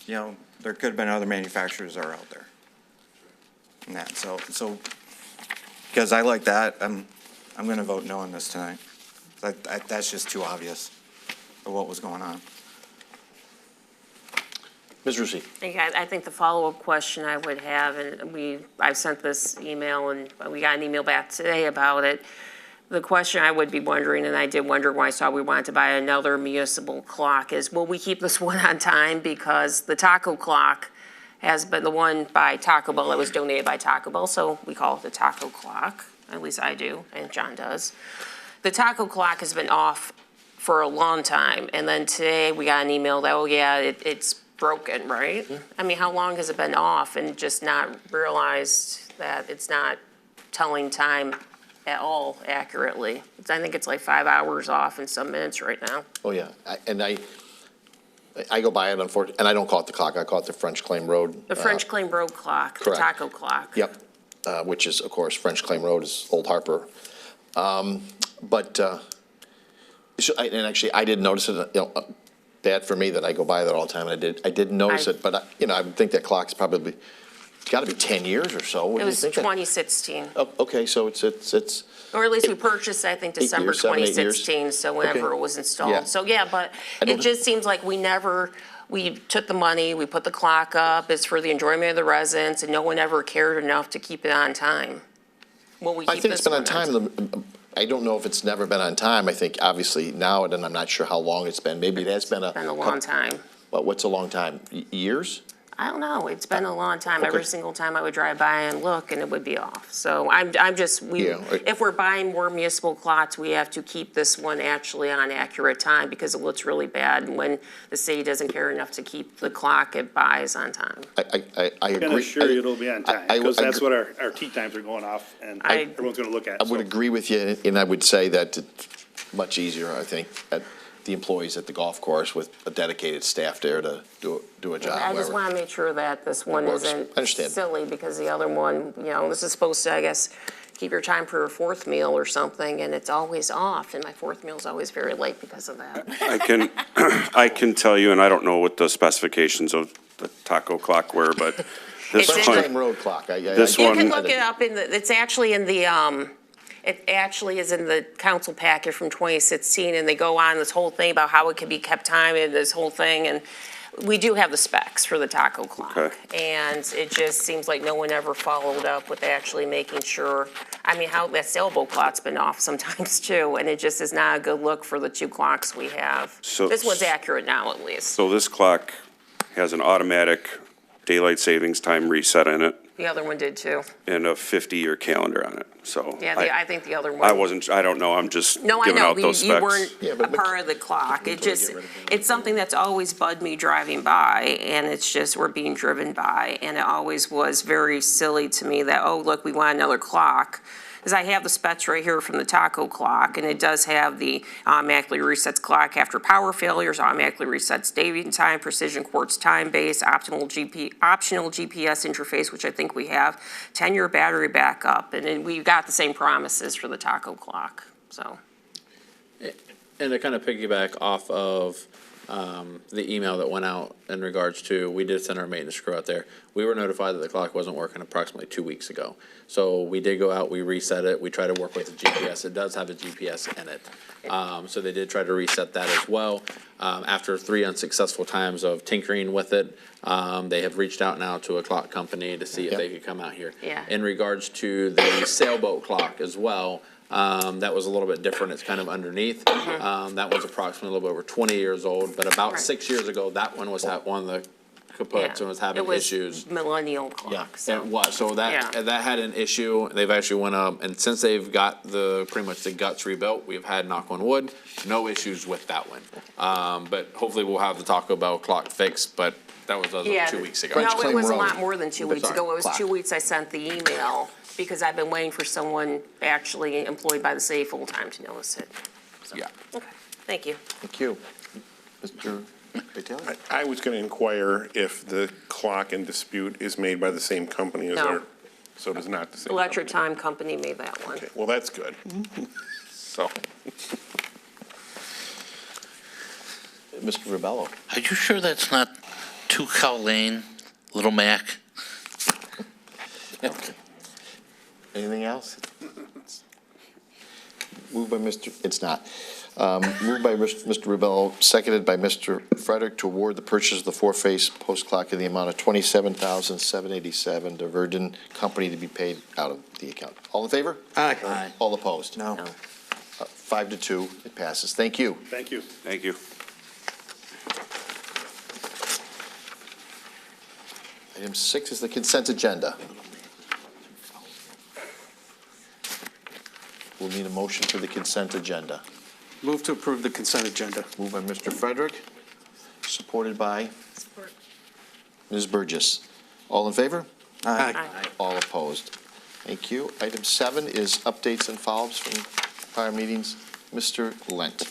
there could have been other manufacturers that are out there. And that, so, because I like that, I'm gonna vote no on this tonight. That's just too obvious of what was going on. Ms. Rusi. I think the follow-up question I would have, and I've sent this email, and we got an email back today about it. The question I would be wondering, and I did wonder when I saw we wanted to buy another municipal clock, is will we keep this one on time? Because the taco clock has been the one by Taco Bell that was donated by Taco Bell, so we call it the taco clock. At least I do, and John does. The taco clock has been off for a long time, and then today we got an email that, oh yeah, it's broken, right? I mean, how long has it been off and just not realized that it's not telling time at all accurately? I think it's like 5 hours off in some minutes right now. Oh, yeah. I go by it, unfortunately, and I don't call it the clock. I call it the French Claim Road. The French Claim Road clock, the correct. taco clock. Yep, which is, of course, French Claim Road is Old Harper. And actually, I did notice it, bad for me that I go by that all the time. I did notice it, but, I would think that clock's probably, it's got to be 10 years or so. What It do you was think? 2016. Oh, okay, so it's Or at least we purchased, I think, December 7, 8 years. 2016, so whenever Okay. it was installed. Yeah. So, yeah, but it just seems like we took the money, we put the clock up, it's for the enjoyment of the residents, and no one ever cared enough to keep it on time. Will we I keep think it's this been one on time. I don't know if it's never been on time. I think obviously now, and I'm not sure how long it's been. Maybe it has been Been a long time. What's a long time? Years? I don't know, it's been a long time. Okay. Every single time I would drive by and look, and it would be off. So I'm just, Yeah. if we're buying more municipal clocks, we have to keep this one actually on accurate time, because it looks really bad when the city doesn't care enough to keep the clock it buys on time. I agree. Can assure you it'll be on time, because that's agree. what our tee times are going off, and everyone's gonna look at. I would agree with you, and I would say that it's much easier, I think, at the employees at the golf course with a dedicated staff there to do a job. I just wherever. want to make sure that this one works. isn't I understand. silly, because the other one, this is supposed to, I guess, keep your time for a fourth meal or something, and it's always off, and my fourth meal is always very late because of that. I can tell you, and I don't know what the specifications of the taco clock were, but this It's French in one, Claim Road clock. This You one- can look it up it's actually in the, it actually is in the council packet from 2016, and they go on this whole thing about how it can be kept time and this whole thing, and we do have the specs for the taco clock. Okay. And it just seems like no one ever followed up with actually making sure, how that sailboat clock's been off sometimes too, and it just is not a good look for the two clocks we have. So- This one's accurate now, at least. so this clock has an automatic daylight savings time reset in it The other one did too. and a 50-year calendar on it, so. Yeah, I think the other one. I don't know, I'm just No, I giving know, out those you specs. weren't Yeah, a but- part of the clock. It just, it's something that's always bugged me driving by, and it's just, we're being driven by, and it always was very silly to me that, oh, look, we want another clock. Because I have the specs right here from the taco clock, and it does have the automatically resets clock after power failures, automatically resets dating time, precision quartz time base, optional GPS interface, which I think we have, 10-year battery backup, and then we've got the same promises for the taco clock, so. And to kind of piggyback off of the email that went out in regards to, we did send our maintenance crew out there. We were notified that the clock wasn't working approximately 2 weeks ago. So we did go out, we reset it, we tried to work with the GPS. It does have a GPS in it. So they did try to reset that as well. After 3 unsuccessful times of tinkering with it, they have reached out now to a clock company to see if they could come out here. Yeah. In regards to the sailboat clock as well, that was a little bit different. It's kind of underneath. That was approximately a little bit over 20 years old, but about Right. 6 years ago, that one was one of the kaputs and was having It was issues. millennial clock, so. It was, so that had an issue. They've actually went up, and since they've got pretty much the guts rebuilt, we've had, knock on wood, no issues with that one. But hopefully we'll have the Taco Bell clock fixed, but that was as of 2 weeks ago. No, it was a lot more than 2 weeks Sorry, ago. It was clock. 2 weeks I sent the email, because I've been waiting for someone actually employed by the city full-time to notice it. So, Yeah. okay, thank you. Thank you. Mr. Vitale? I was going to inquire if the clock in dispute is made by the same company as No. our, so it is not the same. Electric company. Time Company made that one. Okay, well, that's good. So, Mr. Ribello? Are you sure that's not 2 Cow Lane, Little Mac? Anything else? Moved by Mr., it's not. Moved by Mr. Ribello, seconded by Mr. Frederick to award the purchase of the four-face post clock in the amount of $27,787 to Verdun Company to be paid out of the account. All in favor? Aye. All opposed? No. 5-2, it passes. Thank you. Thank you. Thank you. Item 6 is the consent agenda. We'll need a motion for the consent agenda. Move to approve the consent agenda. Moved by Mr. Frederick, supported by Ms. Burgess. All in favor? Aye. All opposed? Thank you. Item 7 is updates and follow-ups from prior meetings. Mr. Lent.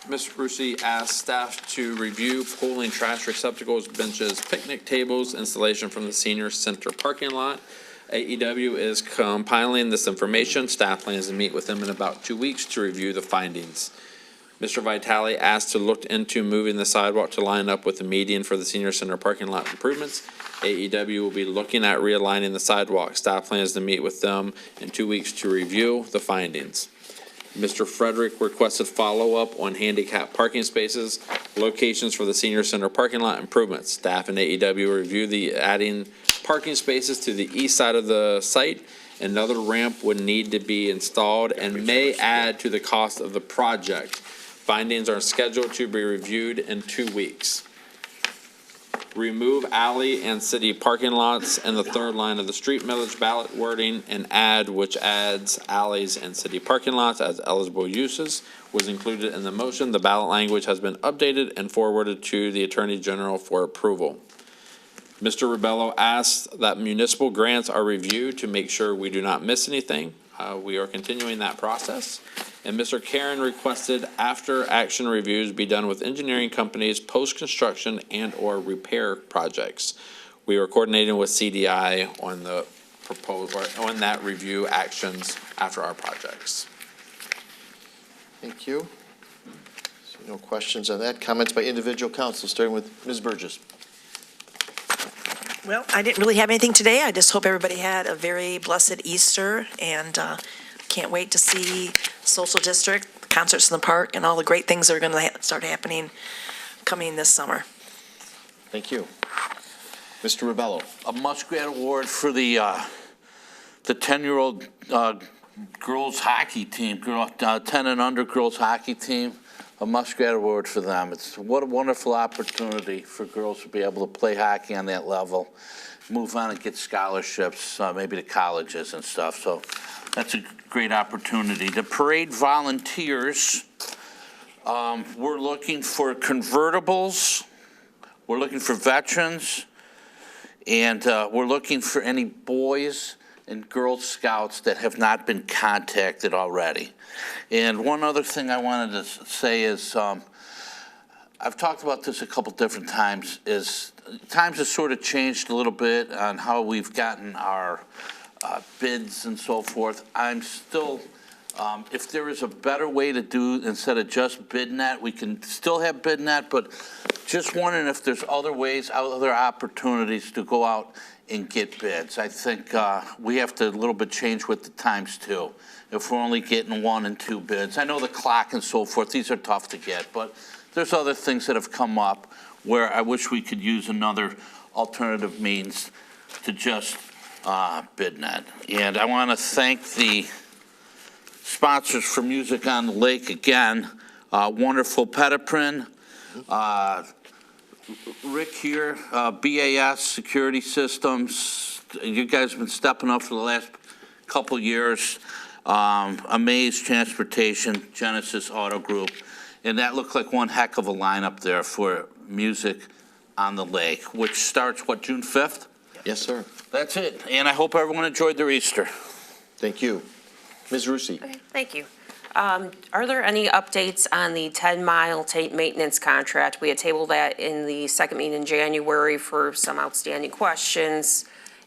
Mr. Brucey asked staff to review pulling trash receptacles, benches, picnic tables, installation from the senior center parking lot. AEW is compiling this information. Staff plans to meet with them in about 2 weeks to review the findings. Mr. Vitale asked to look into moving the sidewalk to line up with the median for the senior center parking lot improvements. AEW will be looking at realigning the sidewalk. Staff plans to meet with them in 2 weeks to review the findings. Mr. Frederick requested follow-up on handicap parking spaces, locations for the senior center parking lot improvements. Staff and AEW review the adding parking spaces to the east side of the site. Another ramp would need to be installed and may add to the cost of the project. Findings are scheduled to be reviewed in 2 weeks. Remove alley and city parking lots in the third line of the street millage ballot wording and add which adds alleys and city parking lots as eligible uses was included in the motion. The ballot language has been updated and forwarded to the Attorney General for approval. Mr. Ribello asked that municipal grants are reviewed to make sure we do not miss anything. We are continuing that process. And Mr. Karen requested after-action reviews be done with engineering companies, post-construction and/or repair projects. We are coordinating with CDI on the proposal, on that review actions after our projects. Thank you. So no questions on that. Comments by individual council, starting with Ms. Burgess. Well, I didn't really have anything today. I just hope everybody had a very blessed Easter, and can't wait to see Social District, concerts in the park, and all the great things that are going to start happening coming this summer. Thank you. Mr. Ribello. A Muskrat Award for the 10-year-old girls hockey team, 10 and under girls hockey team. A Muskrat Award for them. What a wonderful opportunity for girls to be able to play hockey on that level, move on and get scholarships, maybe to colleges and stuff. So that's a great opportunity. The parade volunteers, we're looking for convertibles, we're looking for veterans, and we're looking for any boys and Girl Scouts that have not been contacted already. And one other thing I wanted to say is, I've talked about this a couple different times, is times have sort of changed a little bit on how we've gotten our bids and so forth. I'm still, if there is a better way to do, instead of just BidNet, we can still have BidNet, but just wondering if there's other ways, other opportunities to go out and get bids. I think we have to a little bit change with the times too. If we're only getting 1 and 2 bids. I know the clock and so forth, these are tough to get, but there's other things that have come up where I wish we could use another alternative means to just BidNet. And I want to thank the sponsors for Music on the Lake again. Wonderful Petiprin, Rick here, BAS Security Systems. You guys have been stepping up for the last couple years. Amaze Transportation, Genesis Auto Group. And that looked like one heck of a lineup there for Music on the Lake, which starts, what, June 5th? Yes, sir. That's it. And I hope everyone enjoyed their Easter. Thank you. Ms. Rusi? Okay, thank you. Are there any updates on the 10-mile tape maintenance contract? We had tabled that in the second meeting in January for some outstanding questions,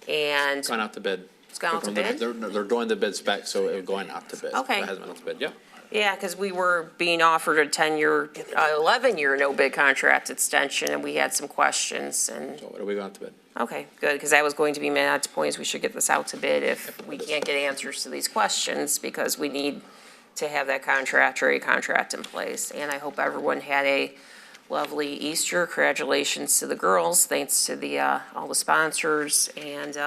and Gone out to bid. it's gone out to bid? They're doing the bid spec, so it's going out to bid. Okay. It hasn't been out to bid, yeah. Yeah, because we were being offered a 10-year, 11-year no-bid contract extension, and we had some questions, and, So what are we going to bid? okay, good, because that was going to be my next point, is we should get this out to bid if we can't get answers to these questions, because we need to have that contract or a contract in place. And I hope everyone had a lovely Easter. Congratulations to the girls, thanks to the, all the sponsors, and,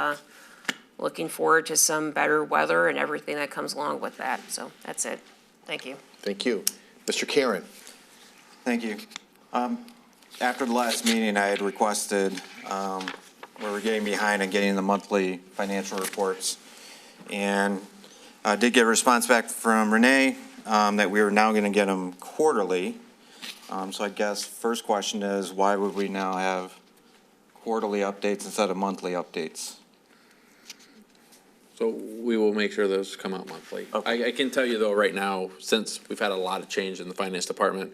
looking forward to some better weather and everything that comes along with that. So that's it. Thank you. Thank you. Mr. Karen? Thank you. After the last meeting, I had requested, we were getting behind on getting the monthly financial reports. And I did get a response back from Renee, that we were now gonna get them quarterly. So I guess first question is, why would we now have quarterly updates instead of monthly updates? So we will make sure those come out monthly. I can tell you though, right now, since we've had a lot of change in the finance department,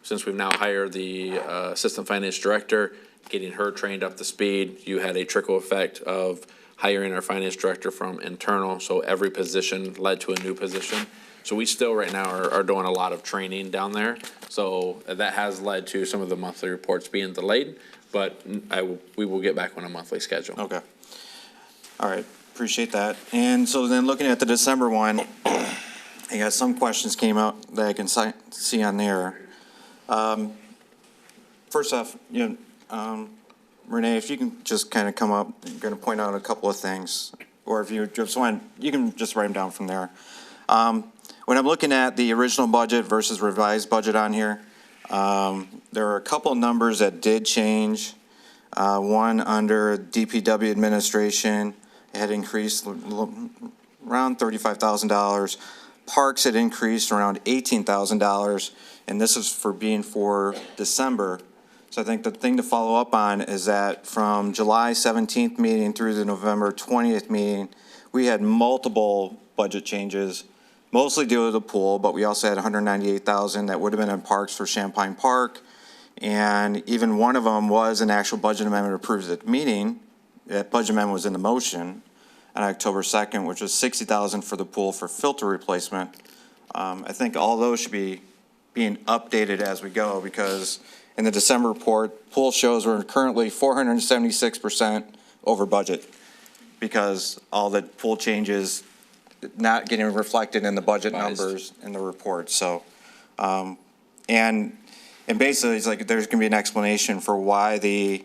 since we've now hired the assistant finance director, getting her trained up to speed, you had a trickle effect of hiring our finance director from internal, so every position led to a new position. So we still right now are doing a lot of training down there. So that has led to some of the monthly reports being delayed, but we will get back on a monthly schedule. Okay. All right, appreciate that. And so then looking at the December one, I got some questions came out that I can see on there. First off, Renee, if you can just kind of come up, I'm going to point out a couple of things, or if you just want, you can just write them down from there. When I'm looking at the original budget versus revised budget on here, there are a couple of numbers that did change. One under DPW administration had increased around $35,000. Parks had increased around $18,000, and this is for December. So I think the thing to follow up on is that from July 17th meeting through the November 20th meeting, we had multiple budget changes, mostly due to the pool, but we also had $198,000 that would have been in parks for Champagne Park. And even one of them was an actual budget amendment approved at the meeting. That budget amendment was in the motion on October 2nd, which was $60,000 for the pool for filter replacement. I think all those should be being updated as we go, because in the December report, pool shows we're currently 476% over budget, because all the pool changes not getting reflected in the budget numbers in the report. So, and basically it's like there's gonna be an explanation for why the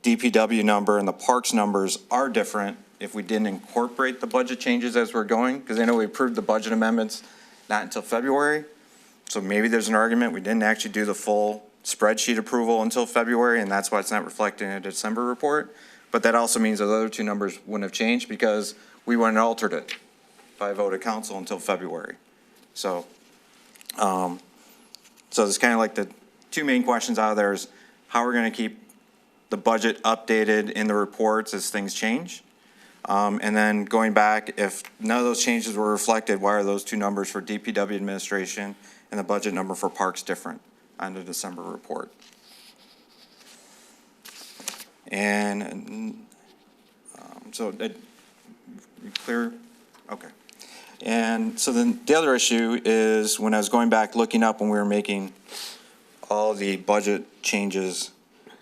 DPW number and the parks numbers are different if we didn't incorporate the budget changes as we're going, because I know we approved the budget amendments not until February. So maybe there's an argument we didn't actually do the full spreadsheet approval until February, and that's why it's not reflected in a December report. But that also means those other two numbers wouldn't have changed because we wouldn't have altered it by vote of council until February. So, so it's kind of like the two main questions out of there is how we're going to keep the budget updated in the reports as things change. And then going back, if none of those changes were reflected, why are those two numbers for DPW administration and the budget number for parks different on the December report? And so that, clear? Okay. And so then the other issue is when I was going back looking up when we were making all the budget changes,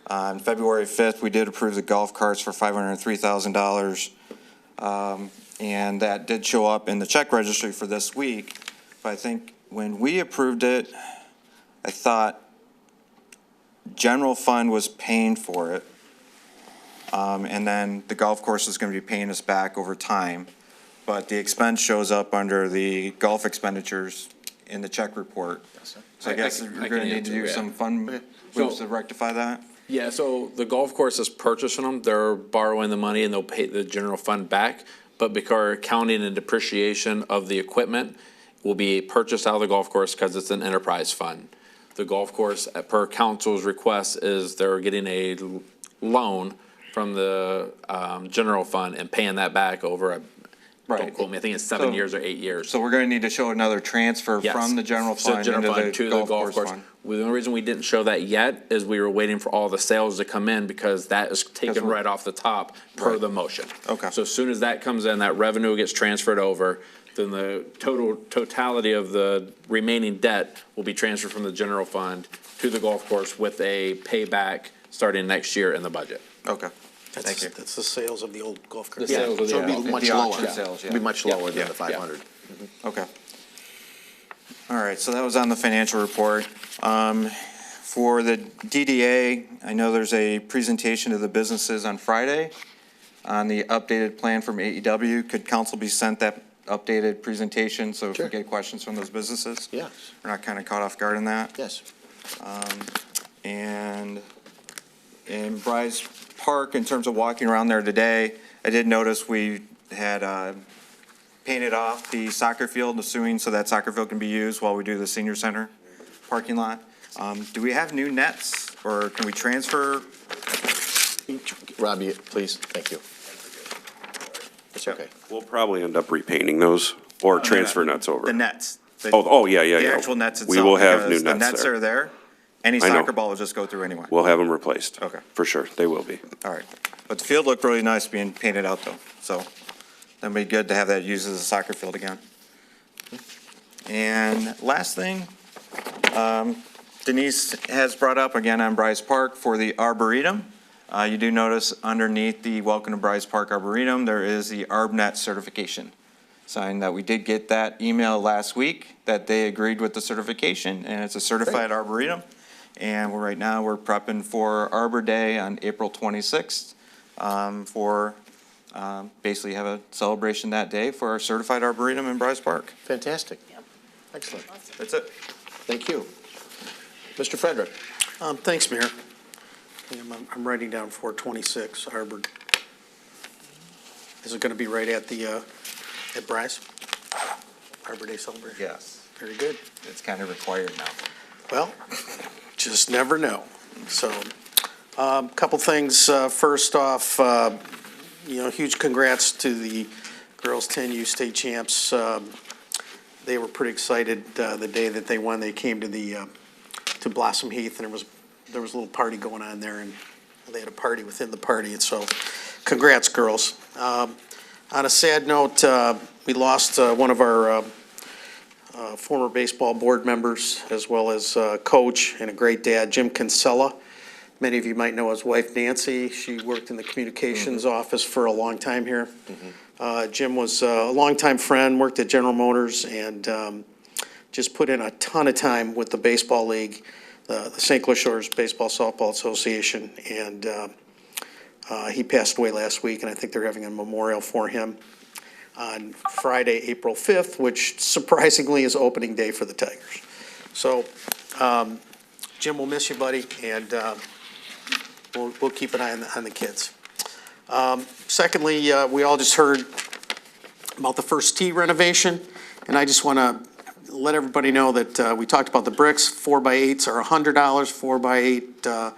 on February 5th, we did approve the golf carts for $503,000. And that did show up in the check registry for this week. But I think when we approved it, I thought general fund was paying for it. And then the golf course is going to be paying us back over time. But the expense shows up under the golf expenditures in the check report. So I guess you're going to need to do some fund moves to rectify that. Yeah, so the golf course is purchasing them, they're borrowing the money and they'll pay the general fund back. But because accounting and depreciation of the equipment will be purchased out of the golf course because it's an enterprise fund. The golf course, per council's request, is they're getting a loan from the general fund and paying that back over Don't quote me, I think it's 7 years or 8 years. So we're gonna need to show another transfer Yes. from the general So fund into the golf course fund. Well, the only reason we didn't show that yet is we were waiting for all the sales to come in because that is taken right off the top per Right. the motion. Okay. So as soon as that comes in, that revenue gets transferred over, then the totality of the remaining debt will be transferred from the general fund to the golf course with a payback starting next year in the budget. Okay, thank you. That's the sales of the old golf The cart. sales of the So it'll golf be cart. much The lower. auction sales, It'll be much lower than Yeah. the 500. Okay. All right, so that was on the financial report. For the DDA, I know there's a presentation to the businesses on Friday on the updated plan from AEW. Could council be sent that updated presentation, so if we Sure. get questions from those businesses? Yes. We're not kind of caught off guard in that? Yes. And in Bryce Park, in terms of walking around there today, I did notice we had painted off the soccer field, assuming so that soccer field can be used while we do the senior center parking lot. Do we have new nets, or can we transfer? Robbie, please, thank you. It's okay. We'll probably end up repainting those or transfer nets over. The nets. Yeah. The actual nets itself. We will have new because nets the nets there. are there. Any I know. soccer ball will just go through anyway. We'll have them replaced. Okay. For sure, they will be. All right. But the field looked really nice being painted out though, so that'd be good to have that used as a soccer field again. And last thing, Denise has brought up again on Bryce Park for the Arboretum. You do notice underneath the Welcome to Bryce Park Arboretum, there is the ArbNet certification. Sign that we did get that email last week that they agreed with the certification, and it's a certified Arboretum. And right now, we're prepping for Arbor Day on April 26th for basically have a celebration that day for our certified Arboretum in Bryce Park. Fantastic. Excellent. That's it. Thank you. Mr. Frederick? Thanks, Mayor. I'm writing down 426 Arbor. Is it going to be right at the, at Bryce? Arbor Day celebration? Yes. Very good. It's kind of required now. Well, just never know. So, couple things. First off, huge congrats to the girls 10U state champs. They were pretty excited the day that they won. They came to the to Blossom Heath, and there was a little party going on there, and they had a party within the party. And so, congrats, girls. On a sad note, we lost one of our former baseball board members, as well as coach and a great dad, Jim Kinsella. Many of you might know his wife Nancy. She worked in the communications office for a long time here. Jim was a longtime friend, worked at General Motors, and just put in a ton of time with the baseball league, the St. Clair Shores Baseball Softball Association, and he passed away last week, and I think they're having a memorial for him on Friday, April 5th, which surprisingly is opening day for the Tigers. So, Jim, we'll miss you, buddy, and we'll keep an eye on the kids. Secondly, we all just heard about the first tee renovation, and I just want to let everybody know that we talked about the bricks. 4x8s are $100, 4x8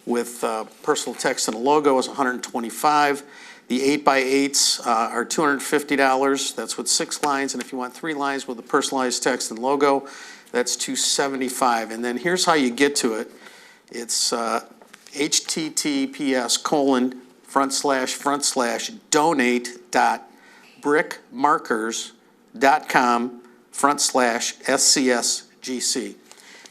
with personal text and a logo is $125. The 8x8s are $250. That's with 6 lines, and if you want 3 lines with a personalized text and logo, that's $275. And then here's how you get to it. It's https://donate.brickmarkers.com/SCSGC.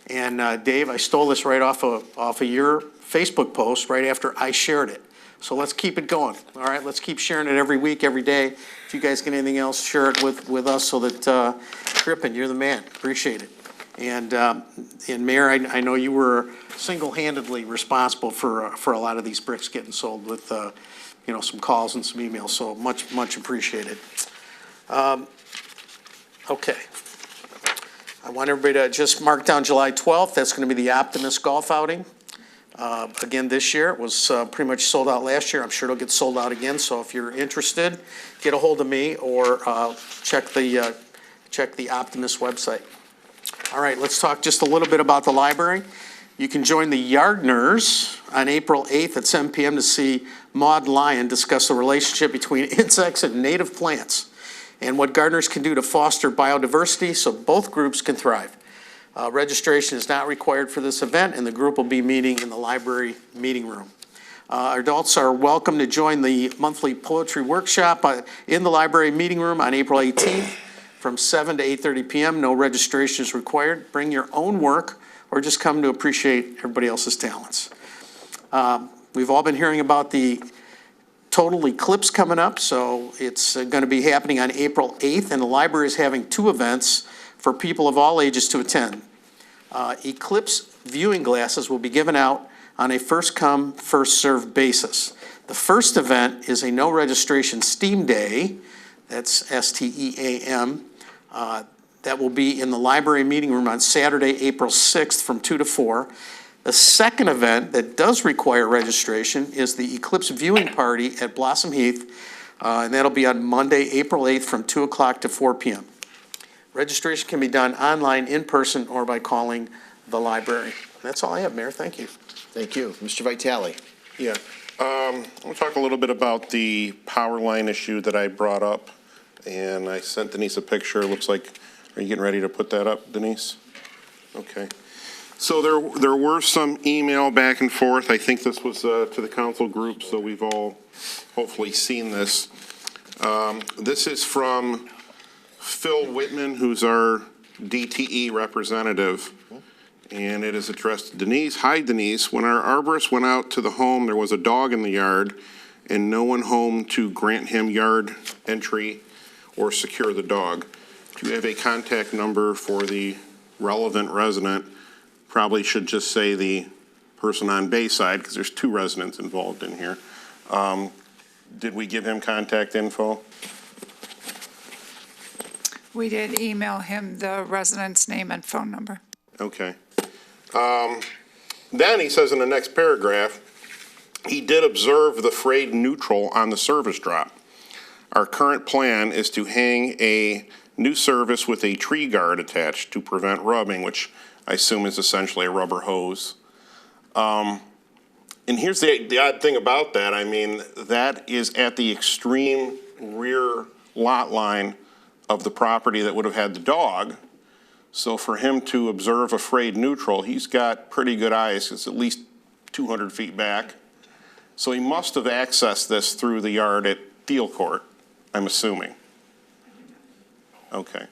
And Dave, I stole this right off of your Facebook post right after I shared it. So let's keep it going, all right? Let's keep sharing it every week, every day. If you guys get anything else, share it with us so that, Crippen, you're the man. Appreciate it. And Mayor, I know you were single-handedly responsible for a lot of these bricks getting sold with, some calls and some emails, so much appreciated. Okay. I want everybody to just mark down July 12th. That's going to be the Optimist Golf Outing. Again, this year, it was pretty much sold out last year. I'm sure it'll get sold out again, so if you're interested, get a hold of me or check the Optimist website. All right, let's talk just a little bit about the library. You can join the Yardners on April 8th at 7 p.m. to see Maud Lyon discuss the relationship between insects and native plants. and what gardeners can do to foster biodiversity so both groups can thrive. Registration is not required for this event, and the group will be meeting in the library meeting room. Adults are welcome to join the monthly poetry workshop in the library meeting room on April 18th from 7 to 8:30 p.m. No registration is required. Bring your own work or just come to appreciate everybody else's talents. We've all been hearing about the total eclipse coming up, so it's going to be happening on April 8th, and the library is having 2 events for people of all ages to attend. Eclipse viewing glasses will be given out on a first-come, first-served basis. The first event is a no-registration STEAM Day, that's STEAM, that will be in the library meeting room on Saturday, April 6th from 2 to 4. The second event that does require registration is the Eclipse Viewing Party at Blossom Heath, and that'll be on Monday, April 8th from 2 o'clock to 4 p.m. Registration can be done online, in person, or by calling the library. That's all I have, Mayor. Thank you. Thank you. Mr. Vitale. Yeah. We'll talk a little bit about the power line issue that I brought up, and I sent Denise a picture. It looks like, are you getting ready to put that up, Denise? Okay. So there were some email back and forth. I think this was to the council group, so we've all hopefully seen this. This is from Phil Whitman, who's our DTE representative, and it is addressed to Denise. Hi, Denise. When our arborist went out to the home, there was a dog in the yard and no one home to grant him yard entry or secure the dog. Do you have a contact number for the relevant resident? Probably should just say the person on Bayside because there's 2 residents involved in here. Did we give him contact info? We did email him the resident's name and phone number. Okay. Then he says in the next paragraph, he did observe the frayed neutral on the service drop. Our current plan is to hang a new service with a tree guard attached to prevent rubbing, which I assume is essentially a rubber hose. And here's the odd thing about that. I mean, that is at the extreme rear lot line of the property that would have had the dog. So for him to observe a frayed neutral, he's got pretty good eyes. It's at least 200 feet back. So he must have accessed this through the yard at Thiel Court, I'm assuming. Okay.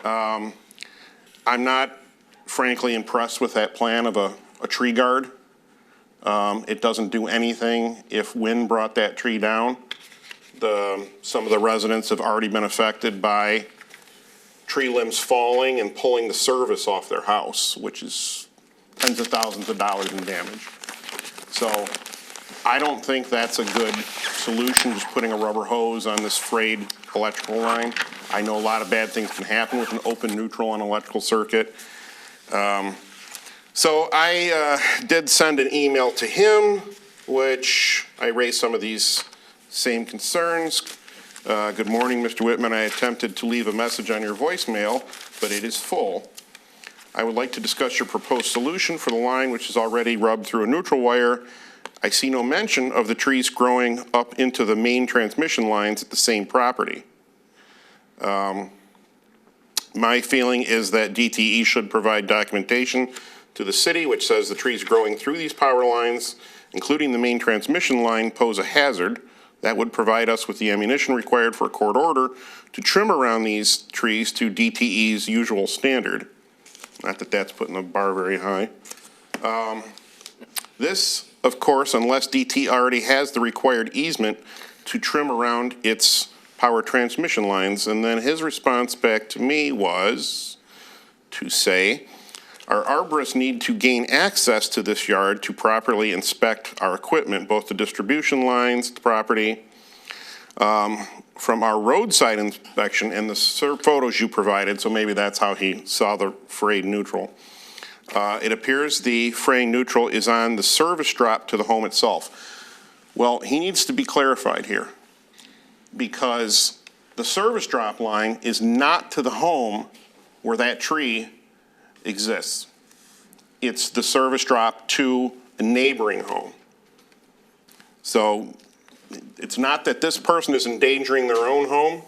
I'm not frankly impressed with that plan of a tree guard. It doesn't do anything if wind brought that tree down. Some of the residents have already been affected by tree limbs falling and pulling the service off their house, which is tens of thousands of dollars in damage. So I don't think that's a good solution, just putting a rubber hose on this frayed electrical line. I know a lot of bad things can happen with an open neutral on an electrical circuit. So I did send an email to him, which I raised some of these same concerns. Good morning, Mr. Whitman. I attempted to leave a message on your voicemail, but it is full. I would like to discuss your proposed solution for the line, which is already rubbed through a neutral wire. I see no mention of the trees growing up into the main transmission lines at the same property. My feeling is that DTE should provide documentation to the city which says the trees growing through these power lines, including the main transmission line, pose a hazard. That would provide us with the ammunition required for a court order to trim around these trees to DTE's usual standard. Not that that's putting the bar very high. This, of course, unless DT already has the required easement to trim around its power transmission lines. And then his response back to me was to say, our arborists need to gain access to this yard to properly inspect our equipment, both the distribution lines, the property. From our roadside inspection and the photos you provided, so maybe that's how he saw the frayed neutral. It appears the fraying neutral is on the service drop to the home itself. Well, he needs to be clarified here because the service drop line is not to the home where that tree exists. It's the service drop to a neighboring home. So it's not that this person is endangering their own home.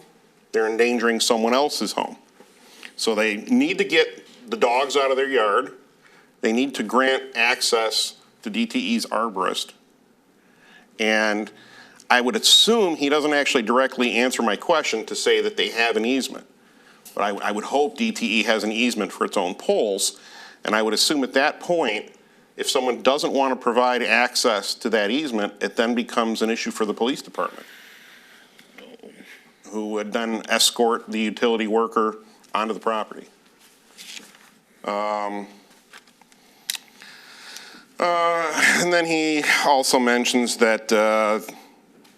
they're endangering someone else's home. So they need to get the dogs out of their yard. They need to grant access to DTE's arborist. And I would assume he doesn't actually directly answer my question to say that they have an easement. But I would hope DTE has an easement for its own poles. And I would assume at that point, if someone doesn't want to provide access to that easement, it then becomes an issue for the police department, who would then escort the utility worker onto the property. And then he also mentions that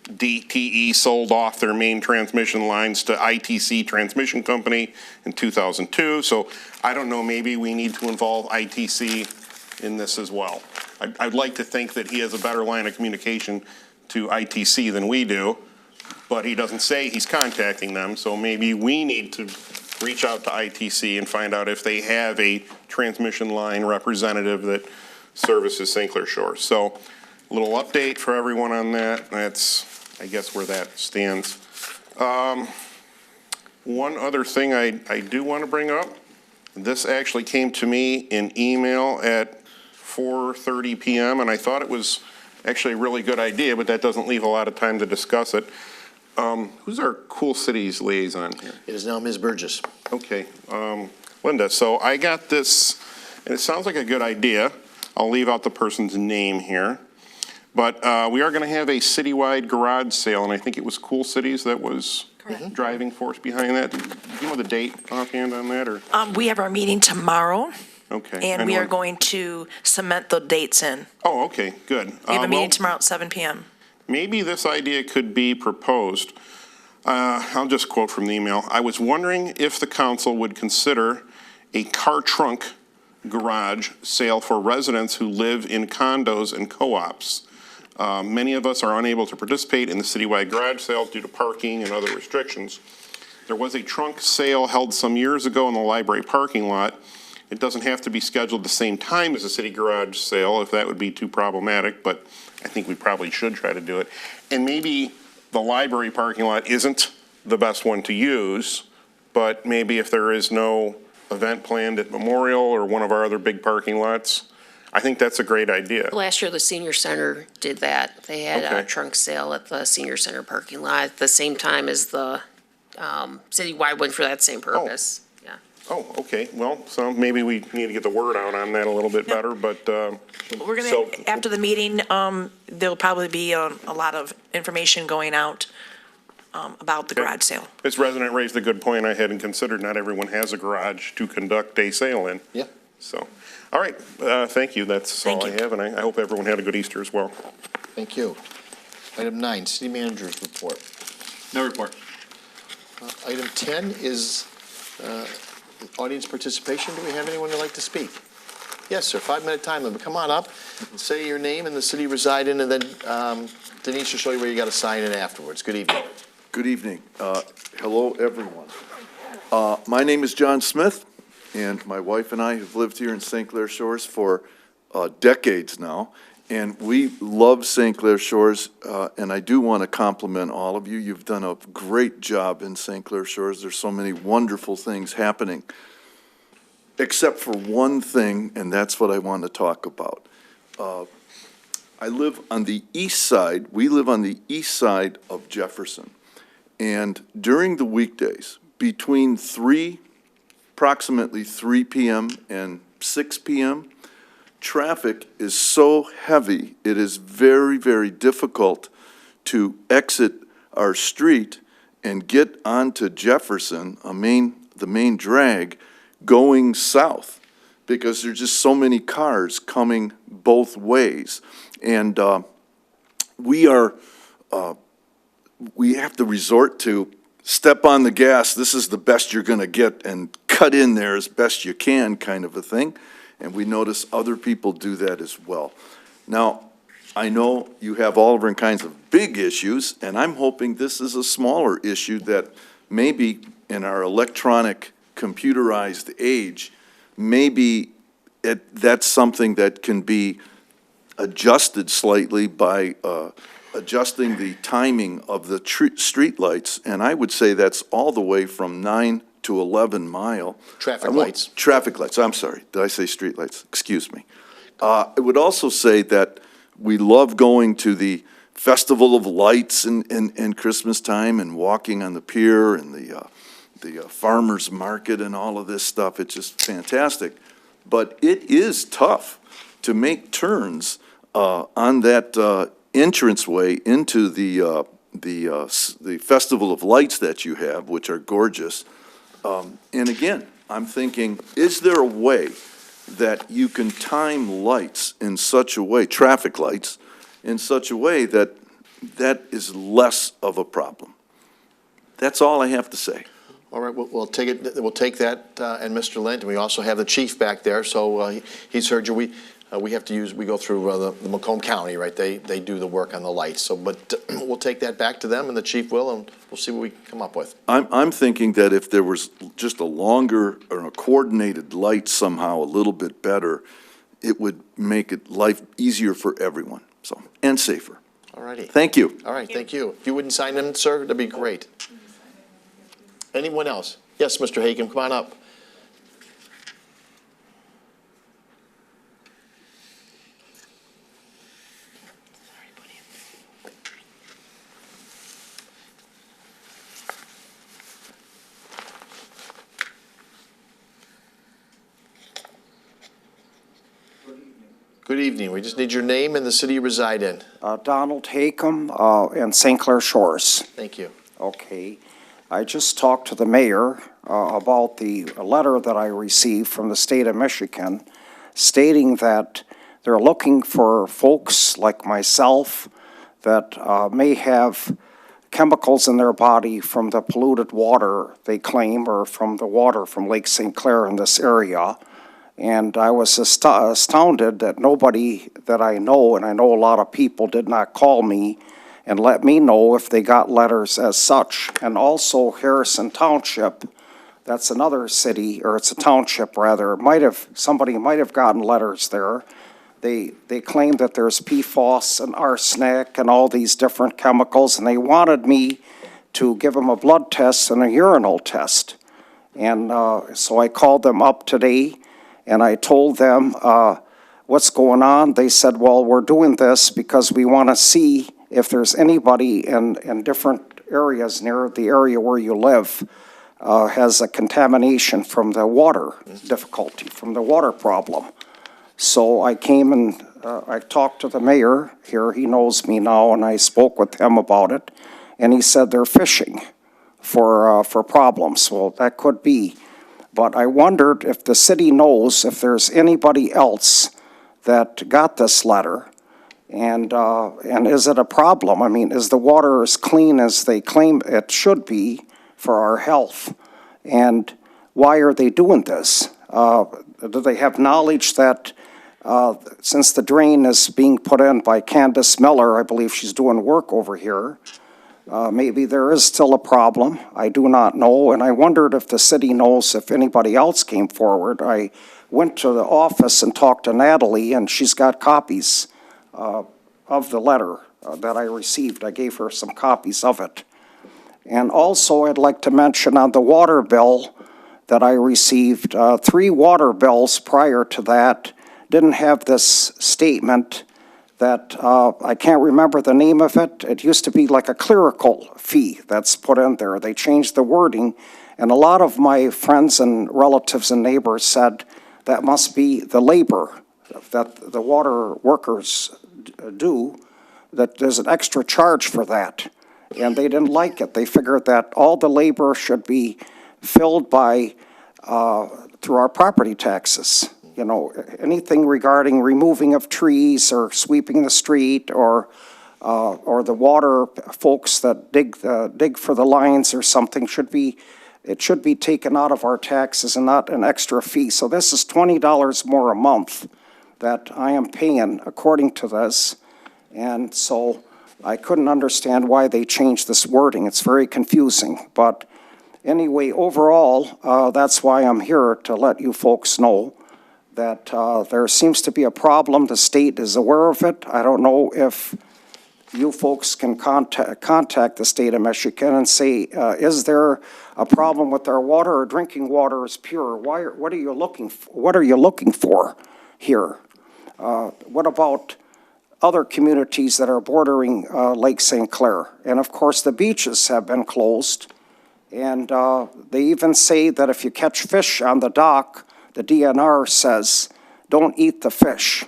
DTE sold off their main transmission lines to ITC Transmission Company in 2002. So I don't know, maybe we need to involve ITC in this as well. I'd like to think that he has a better line of communication to ITC than we do, but he doesn't say he's contacting them. So maybe we need to reach out to ITC and find out if they have a transmission line representative that services St. Clair Shores. So a little update for everyone on that. That's, I guess, where that stands. One other thing I do want to bring up. This actually came to me in email at 4:30 p.m. and I thought it was actually a really good idea, but that doesn't leave a lot of time to discuss it. Who's our Cool Cities liaison here? It is now Ms. Burgess. Okay, Linda, so I got this, and it sounds like a good idea. I'll leave out the person's name here. But we are going to have a citywide garage sale, and I think it was Cool Cities that was driving force behind that. Do you know the date offhand on that? Or? We have our meeting tomorrow. Okay. And we are going to cement the dates in. Oh, okay, good. We have a meeting tomorrow at 7 p.m. Maybe this idea could be proposed. I'll just quote from the email. I was wondering if the council would consider a car trunk garage sale for residents who live in condos and co-ops. Many of us are unable to participate in the citywide garage sales due to parking and other restrictions. There was a trunk sale held some years ago in the library parking lot. It doesn't have to be scheduled the same time as a city garage sale if that would be too problematic, but I think we probably should try to do it. And maybe the library parking lot isn't the best one to use, but maybe if there is no event planned at Memorial or one of our other big parking lots, I think that's a great idea. Last year, the senior center did that. They had a trunk sale at the senior center parking lot at the same time as the citywide one for that same purpose. Yeah. Oh, okay. Well, so maybe we need to get the word out on that a little bit better, but. We're going to, after the meeting, there'll probably be a lot of information going out about the garage sale. This resident raised a good point I hadn't considered. Not everyone has a garage to conduct a sale in. Yeah. So, all right, thank you. That's all I have, and I hope everyone had a good Easter as well. Thank you. Item 9, city manager's report. No report. Item 10 is audience participation. Do we have anyone who'd like to speak? Yes, sir, 5-minute time limit. Come on up, say your name and the city you reside in, and then Denise will show you where you got to sign in afterwards. Good evening. Good evening. Hello, everyone. My name is John Smith, and my wife and I have lived here in St. Clair Shores for decades now, and we love St. Clair Shores, and I do want to compliment all of you. You've done a great job in St. Clair Shores. There's so many wonderful things happening, except for one thing, and that's what I want to talk about. I live on the east side. We live on the east side of Jefferson. And during the weekdays, between approximately 3 p.m. and 6 p.m., traffic is so heavy, it is very, very difficult to exit our street and get onto Jefferson, the main drag, going south, because there's just so many cars coming both ways. And we have to resort to step on the gas, this is the best you're going to get, and cut in there as best you can kind of a thing. And we notice other people do that as well. Now, I know you have all different kinds of big issues, and I'm hoping this is a smaller issue that maybe in our electronic computerized age, maybe that's something that can be adjusted slightly by adjusting the timing of the street lights, and I would say that's all the way from 9 to 11 Mile. Traffic lights. Traffic lights, I'm sorry. Did I say street lights? Excuse me. I would also say that we love going to the Festival of Lights in Christmas time and walking on the pier and the farmer's market and all of this stuff. It's just fantastic. But it is tough to make turns on that entranceway into the Festival of Lights that you have, which are gorgeous. And again, I'm thinking, is there a way that you can time lights in such a way, traffic lights, in such a way that that is less of a problem? That's all I have to say. All right, we'll take it. We'll take that, and Mr. Lind, and we also have the chief back there. So he's heard you. We have to use. We go through the Macomb County, right? They do the work on the lights. So, but we'll take that back to them, and the chief will, and we'll see what we come up with. I'm thinking that if there was just a longer or a coordinated light somehow a little bit better, it would make it life easier for everyone. So, and safer. All righty. Thank you. All right, thank you. If you wouldn't sign them, sir, that'd be great. Anyone else? Yes, Mr. Hagan, come on up. Good evening. We just need your name and the city you reside in. Donald Hakem, in St. Clair Shores. Thank you. Okay. I just talked to the mayor about the letter that I received from the state of Michigan stating that they're looking for folks like myself that may have chemicals in their body from the polluted water, they claim, or from the water from Lake St. Clair in this area. And I was astounded that nobody that I know, and I know a lot of people, did not call me and let me know if they got letters as such. And also Harrison Township, that's another city, or it's a township rather, somebody might have gotten letters there. They claim that there's PFOS and arsenic and all these different chemicals, and they wanted me to give them a blood test and a urinal test. And so I called them up today, and I told them what's going on. They said, well, we're doing this because we want to see if there's anybody in different areas near the area where you live has a contamination from the water difficulty, from the water problem. So I came and I talked to the mayor here. He knows me now, and I spoke with him about it. And he said they're fishing for problems. Well, that could be. But I wondered if the city knows if there's anybody else that got this letter, and is it a problem? I mean, is the water as clean as they claim it should be for our health? And why are they doing this? Do they have knowledge that since the drain is being put in by Candace Miller, I believe she's doing work over here, maybe there is still a problem. I do not know, and I wondered if the city knows if anybody else came forward. I went to the office and talked to Natalie, and she's got copies of the letter that I received. I gave her some copies of it. And also, I'd like to mention on the water bill that I received, 3 water bills prior to that didn't have this statement that I can't remember the name of it. It used to be like a clerical fee that's put in there. They changed the wording, and a lot of my friends and relatives and neighbors said that must be the labor that the water workers do, that there's an extra charge for that. And they didn't like it. They figured that all the labor should be filled by through our property taxes. You know, anything regarding removing of trees or sweeping the street or the water folks that dig for the lines or something should be taken out of our taxes and not an extra fee. So this is $20 more a month that I am paying according to this. And so I couldn't understand why they changed this wording. It's very confusing. But anyway, overall, that's why I'm here, to let you folks know that there seems to be a problem. The state is aware of it. I don't know if you folks can contact the state of Michigan and say, is there a problem with our water or drinking water is pure? What are you looking for here? What about other communities that are bordering Lake St. Clair? And of course, the beaches have been closed. And they even say that if you catch fish on the dock, the DNR says, don't eat the fish.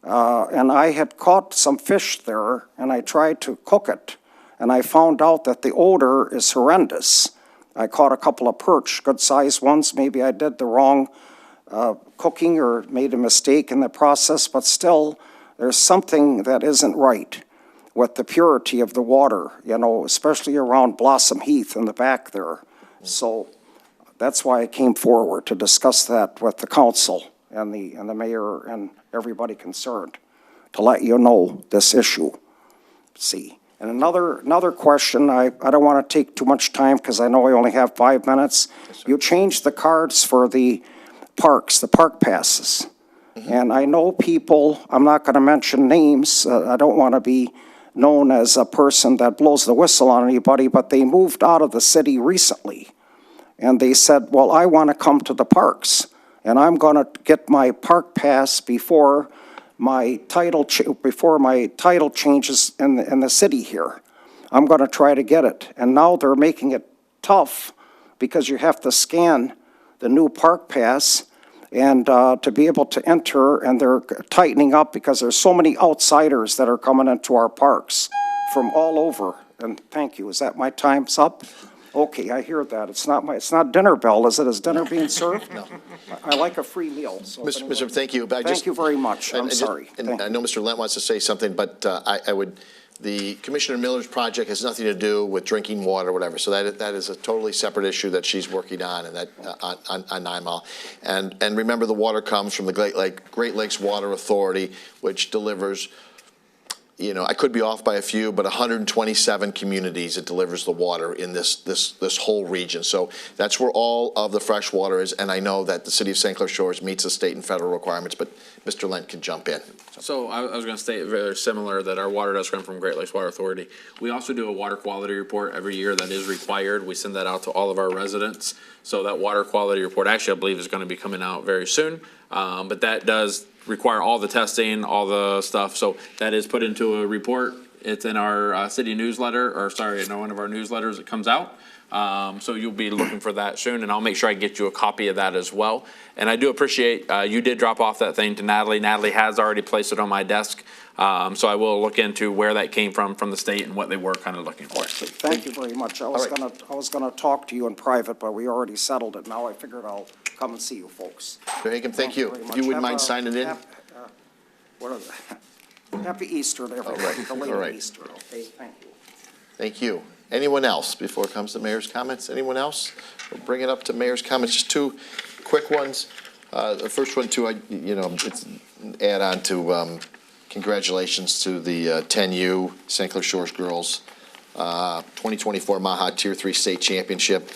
And I had caught some fish there, and I tried to cook it. And I found out that the odor is horrendous. I caught a couple of perch, good-sized ones. Maybe I did the wrong cooking or made a mistake in the process, but still, there's something that isn't right with the purity of the water, you know, especially around Blossom Heath in the back there. So that's why I came forward to discuss that with the council and the mayor and everybody concerned, to let you know this issue. See. And another question, I don't want to take too much time because I know I only have 5 minutes. You changed the cards for the parks, the park passes. And I know people, I'm not going to mention names, I don't want to be known as a person that blows the whistle on anybody, but they moved out of the city recently. And they said, well, I want to come to the parks, and I'm going to get my park pass before my title changes in the city here. I'm going to try to get it. And now they're making it tough because you have to scan the new park pass and to be able to enter, and they're tightening up because there's so many outsiders that are coming into our parks from all over. And thank you. Is that my time's up? Okay, I hear that. It's not dinner bell, is it? Is dinner being served? No. I like a free meal. So Mr. Thank you. Thank you very much. I'm sorry. And I know Mr. Lent wants to say something, but the Commissioner Miller's project has nothing to do with drinking water or whatever. So that is a totally separate issue that she's working on, and that on 9 Mile. And remember, the water comes from the Great Lakes Water Authority, which delivers, you know, I could be off by a few, but 127 communities it delivers the water in this whole region. So that's where all of the fresh water is, and I know that the city of St. Clair Shores meets the state and federal requirements, but Mr. Lent can jump in. So I was going to state very similar that our water does come from Great Lakes Water Authority. We also do a water quality report every year that is required. We send that out to all of our residents. So that water quality report, actually, I believe is going to be coming out very soon. But that does require all the testing, all the stuff. So that is put into a report. It's in our city newsletter, or sorry, in one of our newsletters that comes out. So you'll be looking for that soon, and I'll make sure I get you a copy of that as well. And I do appreciate you did drop off that thing to Natalie. Natalie has already placed it on my desk. So I will look into where that came from the state and what they were kind of looking for. Thank you very much. I was gonna talk to you in private, but we already settled it. Now I figured I'll come and see you folks. Mr. Hagan, thank you. If you wouldn't mind signing in. Happy Easter to everybody. All right. Easter. Okay, thank you. Thank you. Anyone else before it comes to mayor's comments? Anyone else? We'll bring it up to mayor's comments. Just two quick ones. The first one, too, it's an add-on to congratulations to the 10U St. Clair Shores girls 2024 Maha Tier 3 State Championship.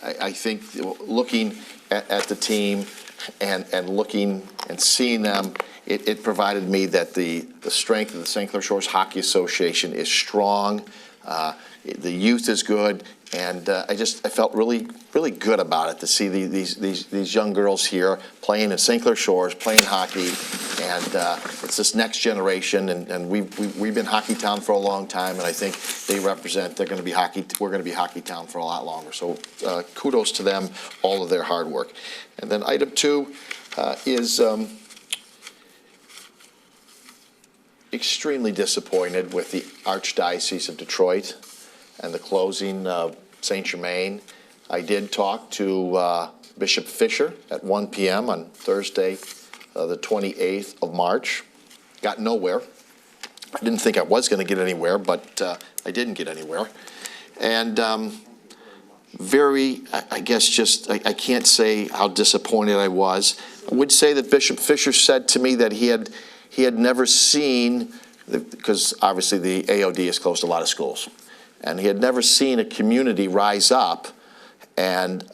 I think looking at the team and looking and seeing them, it provided me that the strength of the St. Clair Shores Hockey Association is strong. The youth is good, and I felt really good about it to see these young girls here playing in St. Clair Shores, playing hockey, and it's this next generation, and we've been Hockey Town for a long time, and I think we're going to be Hockey Town for a lot longer. So kudos to them, all of their hard work. And then item 2 is extremely disappointed with the Archdiocese of Detroit and the closing of St. Germain. I did talk to Bishop Fisher at 1 p.m. on Thursday, the 28th of March. Got nowhere. I didn't think I was going to get anywhere, but I didn't get anywhere. And I can't say how disappointed I was. I would say that Bishop Fisher said to me that he had never seen, because obviously the AOD has closed a lot of schools, and he had never seen a community rise up and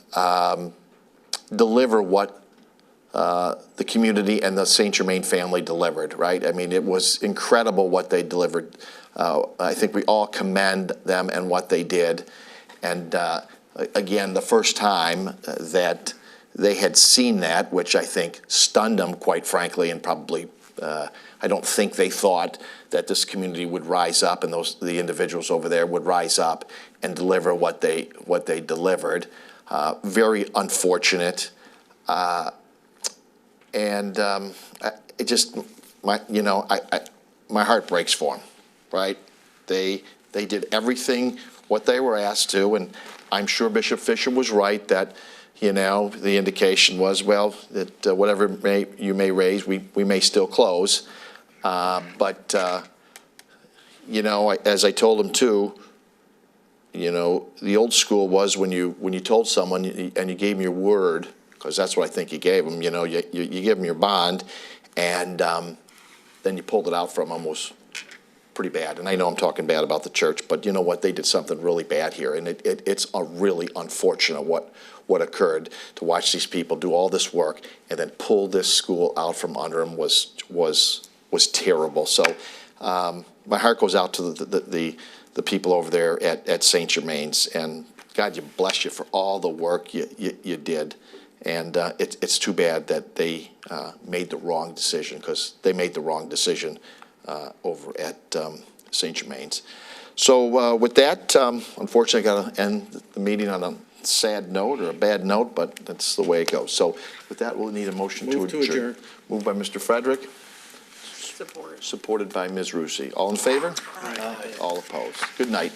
deliver what the community and the St. Germain family delivered, right? I mean, it was incredible what they delivered. I think we all commend them and what they did. And again, the first time that they had seen that, which I think stunned them, quite frankly, and probably I don't think they thought that this community would rise up and the individuals over there would rise up and deliver what they delivered. Very unfortunate. And it just, my heart breaks for them, right? They did everything what they were asked to, and I'm sure Bishop Fisher was right that, the indication was, well, that whatever you may raise, we may still close. But as I told him too, the old school was when you told someone and you gave them your word, because that's what I think you gave them, you give them your bond, and then you pulled it out from them was pretty bad. And I know I'm talking bad about the church, but you know what? They did something really bad here, and it's a really unfortunate what occurred. To watch these people do all this work and then pull this school out from under them was terrible. So my heart goes out to the people over there at St. Germain's, and God, you bless you for all the work you did. And it's too bad that they made the wrong decision, because they made the wrong decision over at St. Germain's. So with that, unfortunately, I got to end the meeting on a sad note or a bad note, but that's the way it goes. So with that, we'll need a motion to adjourn. Moved by Mr. Frederick. Supported by Ms. Rusi. All in favor? Aye. All opposed. Good night.